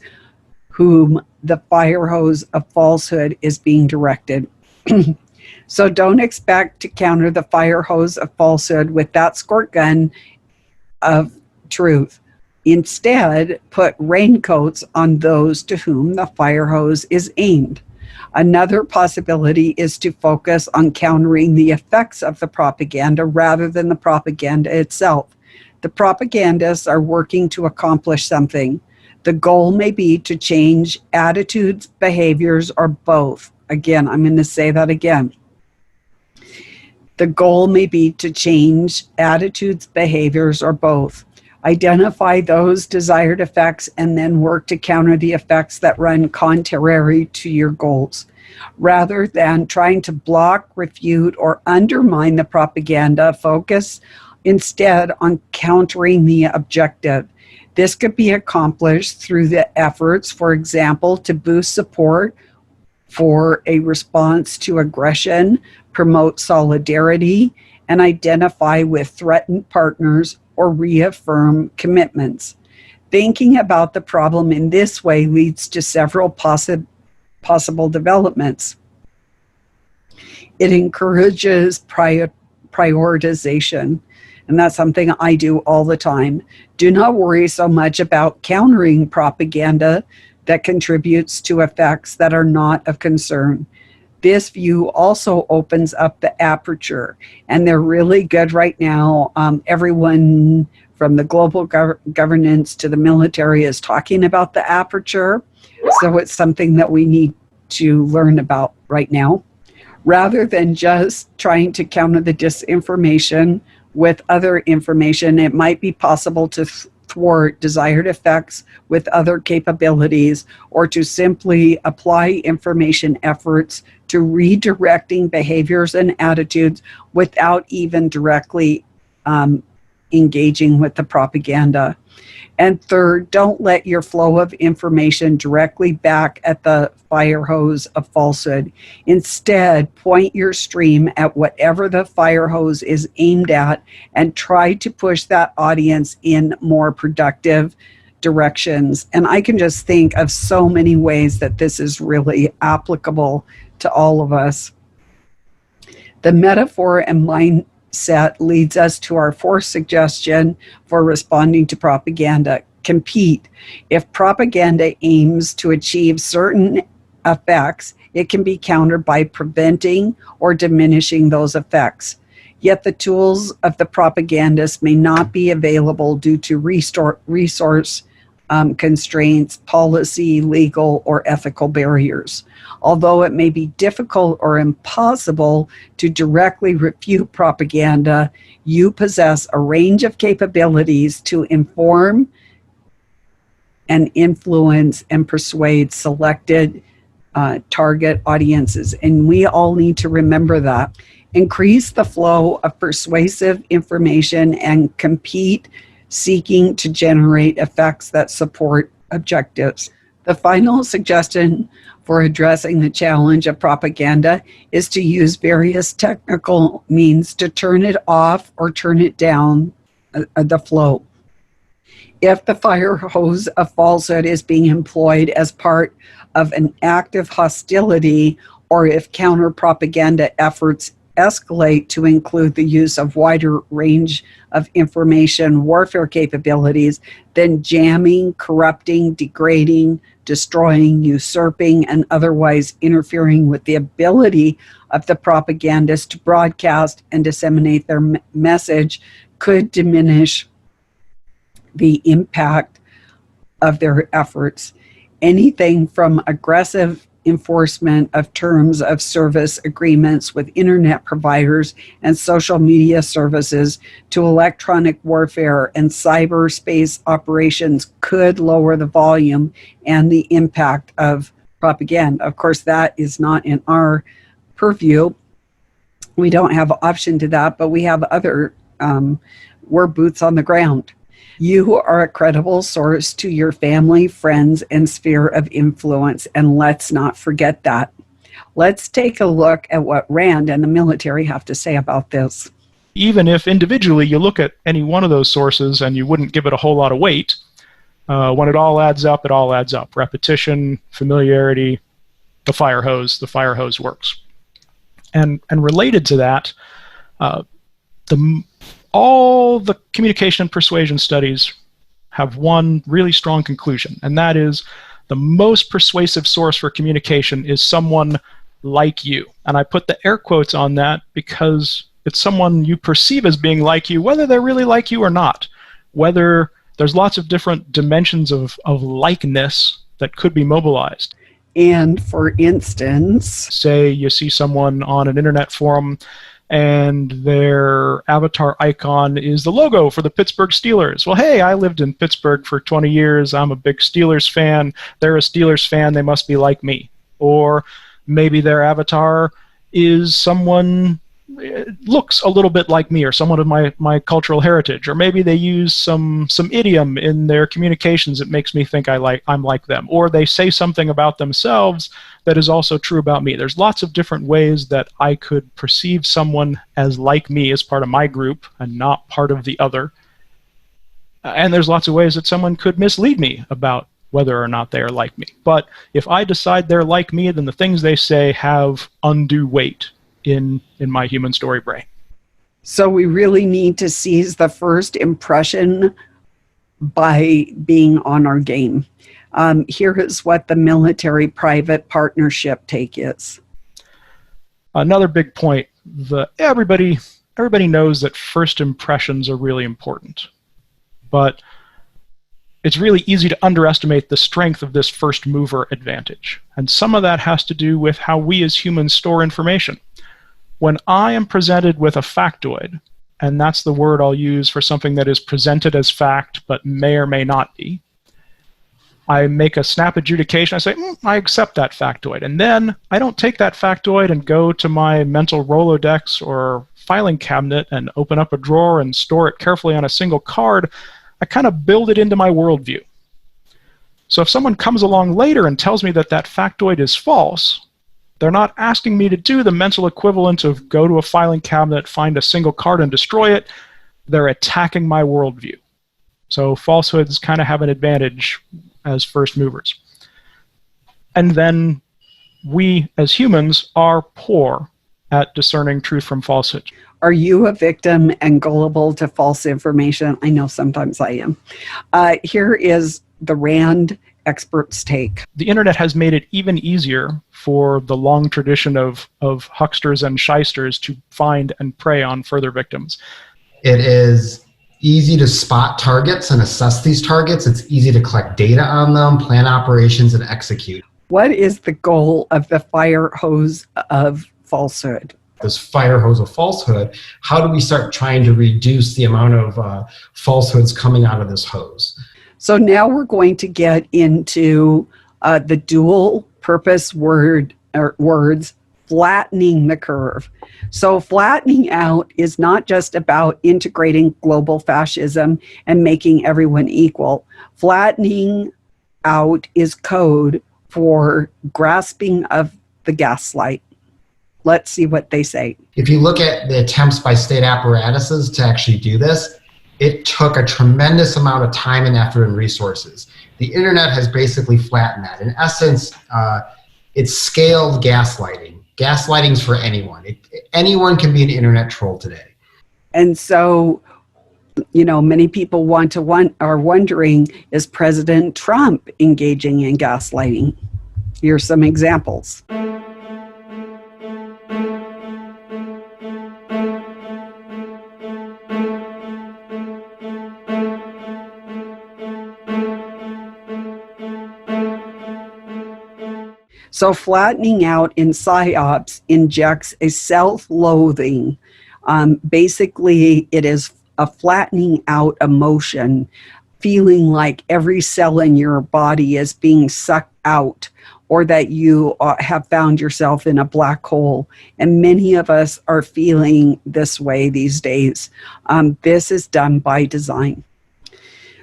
whom the fire hose of falsehood is being directed. So don't expect to counter the fire hose of falsehood with that squirt gun of truth. Instead, put raincoats on those to whom the fire hose is aimed. Another possibility is to focus on countering the effects of the propaganda rather than the propaganda itself. The propagandists are working to accomplish something. The goal may be to change attitudes, behaviors, or both. Again, I'm going to say that again. The goal may be to change attitudes, behaviors, or both. Identify those desired effects and then work to counter the effects that run contrary to your goals. Rather than trying to block, refute, or undermine the propaganda, focus instead on countering the objective. This could be accomplished through the efforts, for example, to boost support for a response to aggression, promote solidarity, and identify with threatened partners or reaffirm commitments. Thinking about the problem in this way leads to several possible developments. It encourages prioritization. And that's something I do all the time. Do not worry so much about countering propaganda that contributes to effects that are not of concern. This view also opens up the aperture, and they're really good right now. Everyone from the global governance to the military is talking about the aperture, so it's something that we need to learn about right now. Rather than just trying to counter the disinformation with other information, it might be possible to thwart desired effects with other capabilities, or to simply apply information efforts to redirecting behaviors and attitudes without even directly engaging with the propaganda. And third, don't let your flow of information directly back at the fire hose of falsehood. Instead, point your stream at whatever the fire hose is aimed at and try to push that audience in more productive directions. And I can just think of so many ways that this is really applicable to all of us. The metaphor and mindset leads us to our fourth suggestion for responding to propaganda: compete. If propaganda aims to achieve certain effects, it can be countered by preventing or diminishing those effects. Yet the tools of the propagandist may not be available due to resource constraints, policy, legal, or ethical barriers. Although it may be difficult or impossible to directly refute propaganda, you possess a range of capabilities to inform and influence and persuade selected target audiences. And we all need to remember that. Increase the flow of persuasive information and compete seeking to generate effects that support objectives. The final suggestion for addressing the challenge of propaganda is to use various technical means to turn it off or turn it down the flow. If the fire hose of falsehood is being employed as part of an active hostility, or if counter-propaganda efforts escalate to include the use of wider range of information warfare capabilities, then jamming, corrupting, degrading, destroying, usurping, and otherwise interfering with the ability of the propagandists to broadcast and disseminate their message could diminish the impact of their efforts. Anything from aggressive enforcement of terms of service agreements with internet providers and social media services to electronic warfare and cyberspace operations could lower the volume and the impact of propaganda. Of course, that is not in our purview. We don't have an option to that, but we have other, we're boots on the ground. You are a credible source to your family, friends, and sphere of influence, and let's not forget that. Let's take a look at what Rand and the military have to say about this. Even if individually you look at any one of those sources and you wouldn't give it a whole lot of weight, when it all adds up, it all adds up. Repetition, familiarity, the fire hose works. And related to that, all the communication and persuasion studies have one really strong conclusion, and that is the most persuasive source for communication is someone like you. And I put the air quotes on that because it's someone you perceive as being like you, whether they're really like you or not. Whether there's lots of different dimensions of likeness that could be mobilized. And for instance, say you see someone on an internet forum and their avatar icon is the logo for the Pittsburgh Steelers. Well, hey, I lived in Pittsburgh for 20 years. I'm a big Steelers fan. They're a Steelers fan. They must be like me. Or maybe their avatar is someone looks a little bit like me, or someone of my cultural heritage. Or maybe they use some idiom in their communications that makes me think I'm like them. Or they say something about themselves that is also true about me. There's lots of different ways that I could perceive someone as like me as part of my group and not part of the other. And there's lots of ways that someone could mislead me about whether or not they are like me. But if I decide they're like me, then the things they say have undue weight in my human story brain. So we really need to seize the first impression by being on our game. Here is what the military-private partnership take is. Another big point, everybody knows that first impressions are really important. But it's really easy to underestimate the strength of this first mover advantage. And some of that has to do with how we as humans store information. When I am presented with a factoid, and that's the word I'll use for something that is presented as fact but may or may not be, I make a snap adjudication. I say, I accept that factoid. And then I don't take that factoid and go to my mental Rolodex or filing cabinet and open up a drawer and store it carefully on a single card. I kind of build it into my worldview. So if someone comes along later and tells me that that factoid is false, they're not asking me to do the mental equivalent of go to a filing cabinet, find a single card, and destroy it. They're attacking my worldview. So falsehoods kind of have an advantage as first movers. And then we, as humans, are poor at discerning truth from falsehood. Are you a victim and gullible to false information? I know sometimes I am. Here is the Rand expert's take. The internet has made it even easier for the long tradition of hucksters and shysters to find and prey on further victims. It is easy to spot targets and assess these targets. It's easy to collect data on them, plan operations, and execute. What is the goal of the fire hose of falsehood? This fire hose of falsehood, how do we start trying to reduce the amount of falsehoods coming out of this hose? So now we're going to get into the dual purpose words, flattening the curve. So flattening out is not just about integrating global fascism and making everyone equal. Flattening out is code for grasping of the gaslight. Let's see what they say. If you look at the attempts by state apparatuses to actually do this, it took a tremendous amount of time and effort and resources. The internet has basically flattened that. In essence, it's scaled gaslighting. Gaslighting's for anyone. Anyone can be an internet troll today. And so, many people are wondering, is President Trump engaging in gaslighting? Here's some examples. So flattening out in PSYOPs injects a self-loathing. Basically, it is a flattening out emotion, feeling like every cell in your body is being sucked out, or that you have found yourself in a black hole. And many of us are feeling this way these days. This is done by design.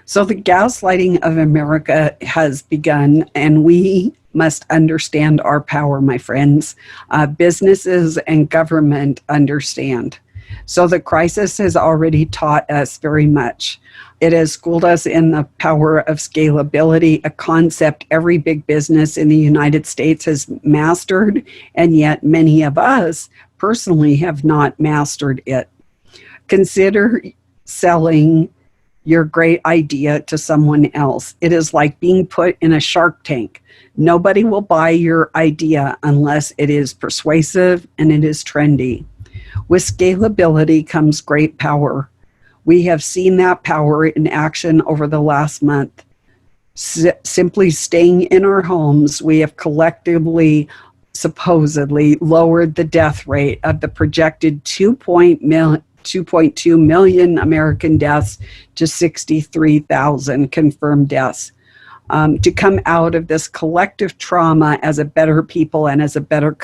So the gaslighting of America has begun, and we must understand our power, my friends. Businesses and government understand. So the crisis has already taught us very much. It has schooled us in the power of scalability, a concept every big business in the United States has mastered, and yet many of us personally have not mastered it. Consider selling your great idea to someone else. It is like being put in a Shark Tank. Nobody will buy your idea unless it is persuasive and it is trendy. With scalability comes great power. We have seen that power in action over the last month. Simply staying in our homes, we have collectively, supposedly, lowered the death rate of the projected 2.2 million American deaths to 63,000 confirmed deaths. To come out of this collective trauma as a better people and as a better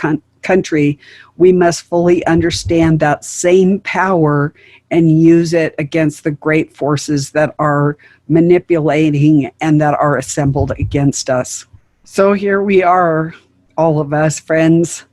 country, we must fully understand that same power and use it against the great forces that are manipulating and that are assembled against us. So here we are, all of us, friends.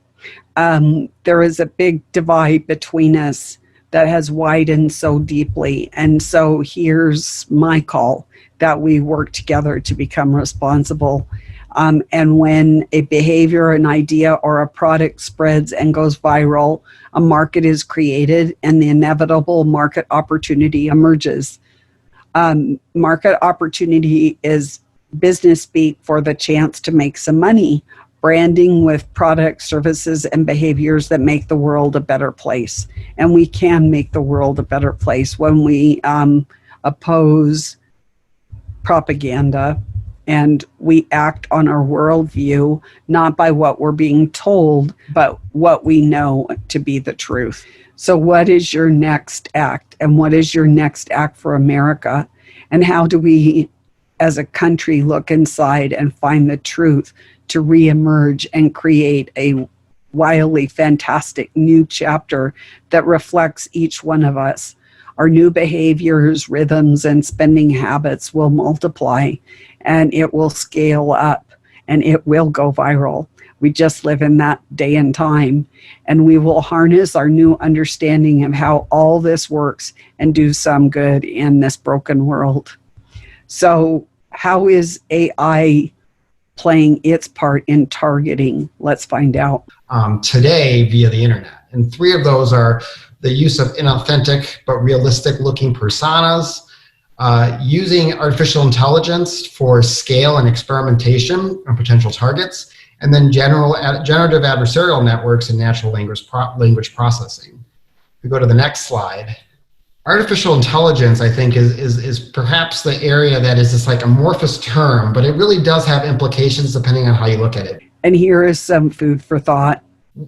There is a big divide between us that has widened so deeply. And so here's my call, that we work together to become responsible. And when a behavior, an idea, or a product spreads and goes viral, a market is created and the inevitable market opportunity emerges. Market opportunity is business speak for the chance to make some money, branding with products, services, and behaviors that make the world a better place. And we can make the world a better place when we oppose propaganda and we act on our worldview, not by what we're being told, but what we know to be the truth. So what is your next act? And what is your next act for America? And how do we, as a country, look inside and find the truth to reemerge and create a wildly fantastic new chapter that reflects each one of us? Our new behaviors, rhythms, and spending habits will multiply, and it will scale up, and it will go viral. We just live in that day and time, and we will harness our new understanding of how all this works and do some good in this broken world. So how is AI playing its part in targeting? Let's find out. Today via the internet. And three of those are the use of inauthentic but realistic looking personas, using artificial intelligence for scale and experimentation on potential targets, and then generative adversarial networks and natural language processing. If we go to the next slide. Artificial intelligence, I think, is perhaps the area that is this like amorphous term, but it really does have implications depending on how you look at it. And here is some food for thought.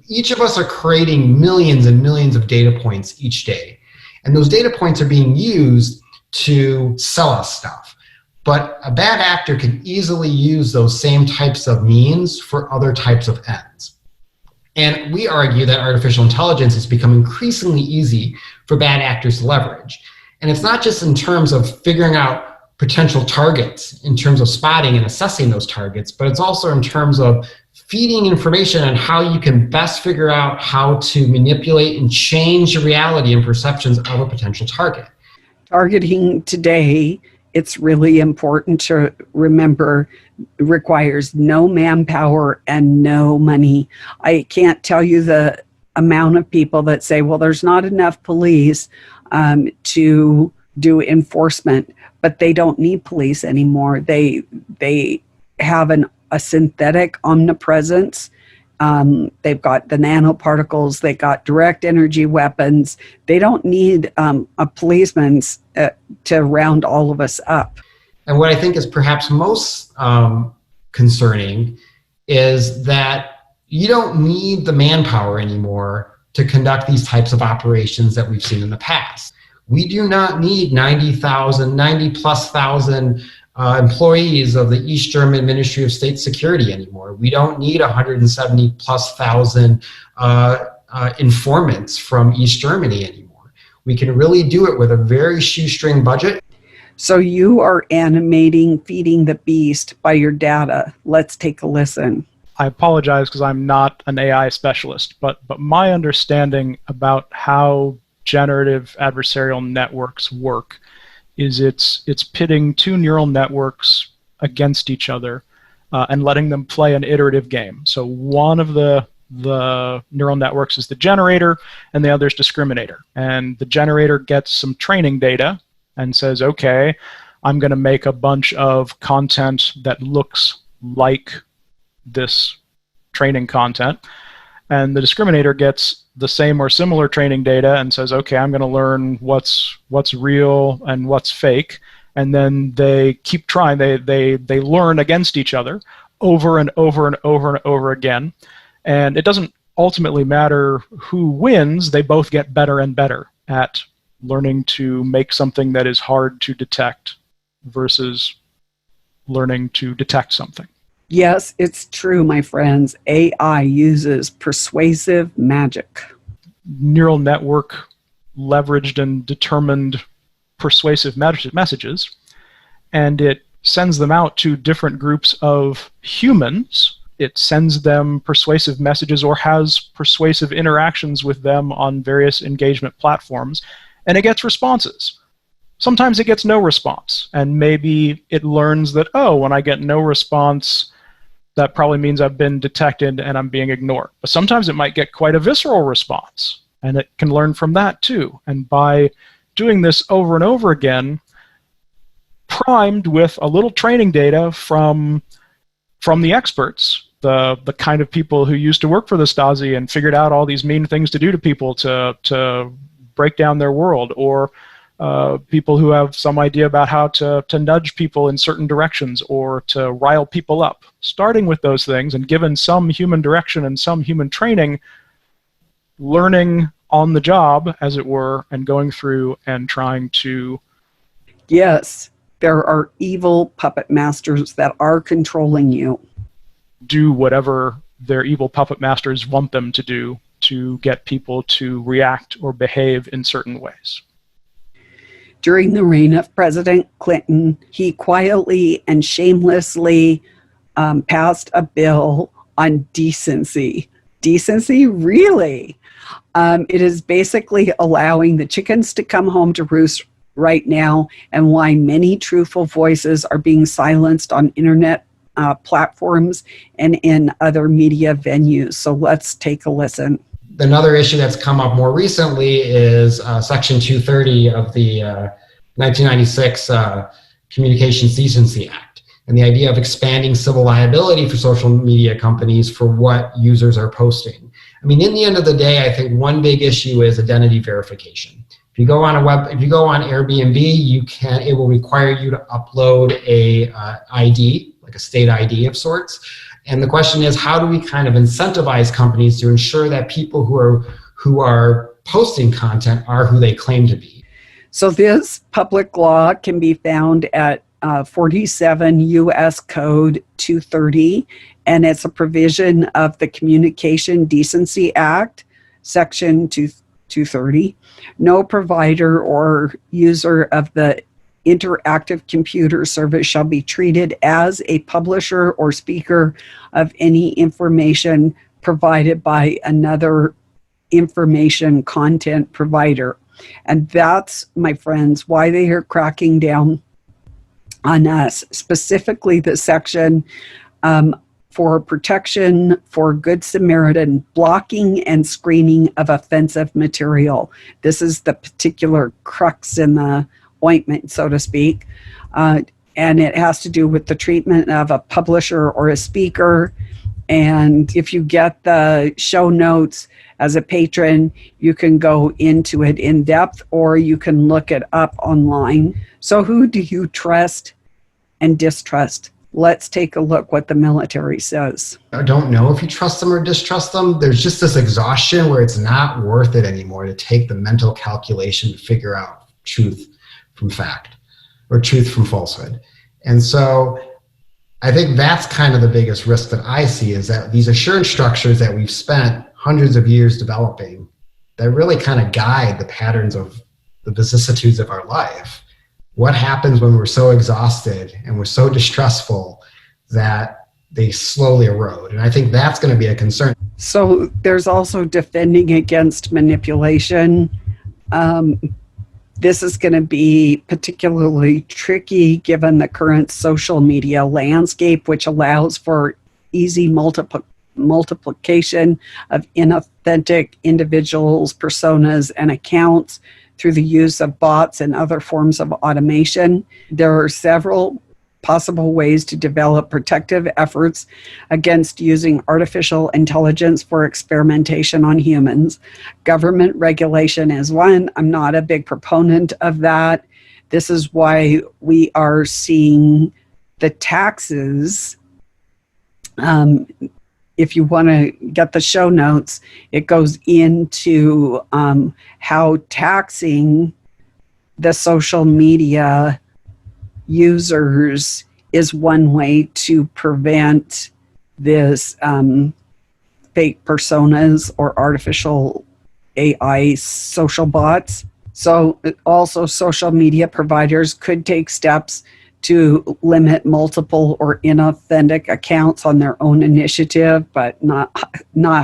Each of us are creating millions and millions of data points each day. And those data points are being used to sell us stuff. But a bad actor can easily use those same types of means for other types of ends. And we argue that artificial intelligence has become increasingly easy for bad actors to leverage. And it's not just in terms of figuring out potential targets, in terms of spotting and assessing those targets, but it's also in terms of feeding information on how you can best figure out how to manipulate and change the reality and perceptions of a potential target. Targeting today, it's really important to remember, requires no manpower and no money. I can't tell you the amount of people that say, well, there's not enough police to do enforcement, but they don't need police anymore. They have a synthetic omnipresence. They've got the nanoparticles, they got direct energy weapons. They don't need a policeman to round all of us up. And what I think is perhaps most concerning is that you don't need the manpower anymore to conduct these types of operations that we've seen in the past. We do not need 90 plus thousand employees of the East German Ministry of State Security anymore. We don't need 170 plus thousand informants from East Germany anymore. We can really do it with a very shoestring budget. So you are animating Feeding the Beast by your data. Let's take a listen. I apologize because I'm not an AI specialist, but my understanding about how generative adversarial networks work is it's pitting two neural networks against each other and letting them play an iterative game. So one of the neural networks is the generator and the other is discriminator. And the generator gets some training data and says, okay, I'm going to make a bunch of content that looks like this training content. And the discriminator gets the same or similar training data and says, okay, I'm going to learn what's real and what's fake. And then they keep trying. They learn against each other over and over and over and over again. And it doesn't ultimately matter who wins. They both get better and better at learning to make something that is hard to detect versus learning to detect something. Yes, it's true, my friends. AI uses persuasive magic. Neural network leveraged and determined persuasive messages, and it sends them out to different groups of humans. It sends them persuasive messages or has persuasive interactions with them on various engagement platforms, and it gets responses. Sometimes it gets no response, and maybe it learns that, oh, when I get no response, that probably means I've been detected and I'm being ignored. But sometimes it might get quite a visceral response, and it can learn from that too. And by doing this over and over again, primed with a little training data from the experts, the kind of people who used to work for the Stasi and figured out all these mean things to do to people to break down their world, or people who have some idea about how to nudge people in certain directions or to rile people up. Starting with those things and given some human direction and some human training, learning on the job, as it were, and going through and trying to... Yes, there are evil puppet masters that are controlling you. Do whatever their evil puppet masters want them to do to get people to react or behave in certain ways. During the reign of President Clinton, he quietly and shamelessly passed a bill on decency. Decency? Really? It is basically allowing the chickens to come home to roost right now, and why many truthful voices are being silenced on internet platforms and in other media venues. So let's take a listen. Another issue that's come up more recently is Section 230 of the 1996 Communications Decency Act, and the idea of expanding civil liability for social media companies for what users are posting. I mean, in the end of the day, I think one big issue is identity verification. If you go on Airbnb, it will require you to upload a ID, like a state ID of sorts. And the question is, how do we kind of incentivize companies to ensure that people who are posting content are who they claim to be? So this public law can be found at 47 U.S. Code 230, and it's a provision of the Communication Decency Act, Section 230. No provider or user of the interactive computer service shall be treated as a publisher or speaker of any information provided by another information content provider. And that's, my friends, why they are cracking down on us, specifically the section for protection for Good Samaritan, blocking and screening of offensive material. This is the particular crux in the ointment, so to speak. And it has to do with the treatment of a publisher or a speaker. And if you get the show notes as a patron, you can go into it in depth, or you can look it up online. So who do you trust and distrust? Let's take a look what the military says. I don't know if you trust them or distrust them. There's just this exhaustion where it's not worth it anymore to take the mental calculation to figure out truth from fact or truth from falsehood. And so I think that's kind of the biggest risk that I see, is that these assurance structures that we've spent hundreds of years developing that really kind of guide the patterns of the vicissitudes of our life. What happens when we're so exhausted and we're so distrustful that they slowly erode? And I think that's going to be a concern. So there's also defending against manipulation. This is going to be particularly tricky given the current social media landscape, which allows for easy multiplication of inauthentic individuals, personas, and accounts through the use of bots and other forms of automation. There are several possible ways to develop protective efforts against using artificial intelligence for experimentation on humans. Government regulation is one. I'm not a big proponent of that. This is why we are seeing the taxes. If you want to get the show notes, it goes into how taxing the social media users is one way to prevent this fake personas or artificial AI social bots. So also social media providers could take steps to limit multiple or inauthentic accounts on their own initiative, but not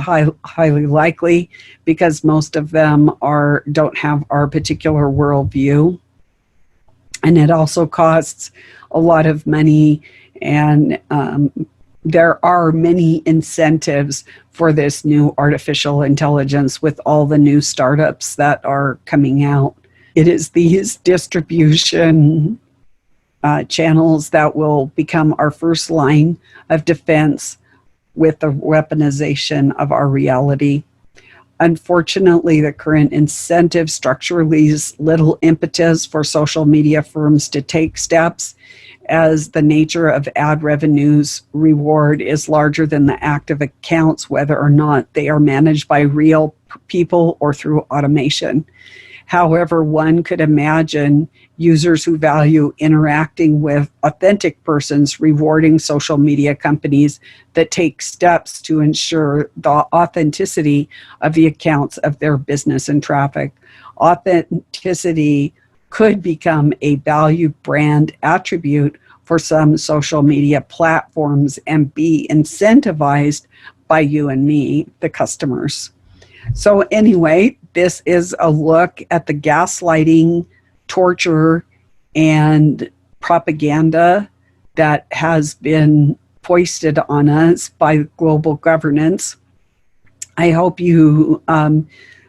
highly likely, because most of them don't have our particular worldview. And it also costs a lot of money, and there are many incentives for this new artificial intelligence with all the new startups that are coming out. It is these distribution channels that will become our first line of defense with the weaponization of our reality. Unfortunately, the current incentive structure leaves little impetus for social media firms to take steps, as the nature of ad revenues reward is larger than the active accounts, whether or not they are managed by real people or through automation. However, one could imagine users who value interacting with authentic persons rewarding social media companies that take steps to ensure the authenticity of the accounts of their business and traffic. Authenticity could become a value brand attribute for some social media platforms and be incentivized by you and me, the customers. So anyway, this is a look at the gaslighting, torture, and propaganda that has been foisted on us by global governance. I hope you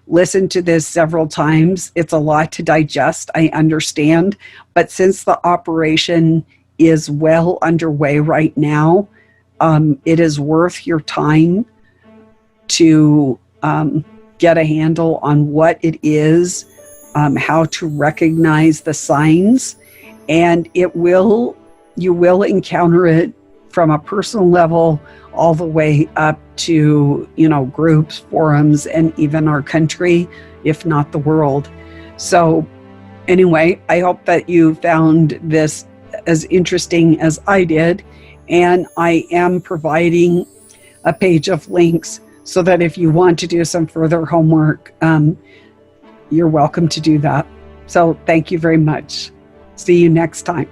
listen to this several times. It's a lot to digest, I understand, but since the operation is well underway right now, it is worth your time to get a handle on what it is, how to recognize the signs, and you will encounter it from a personal level all the way up to, groups, forums, and even our country, if not the world. So anyway, I hope that you found this as interesting as I did. And I am providing a page of links so that if you want to do some further homework, you're welcome to do that. So thank you very much. See you next time.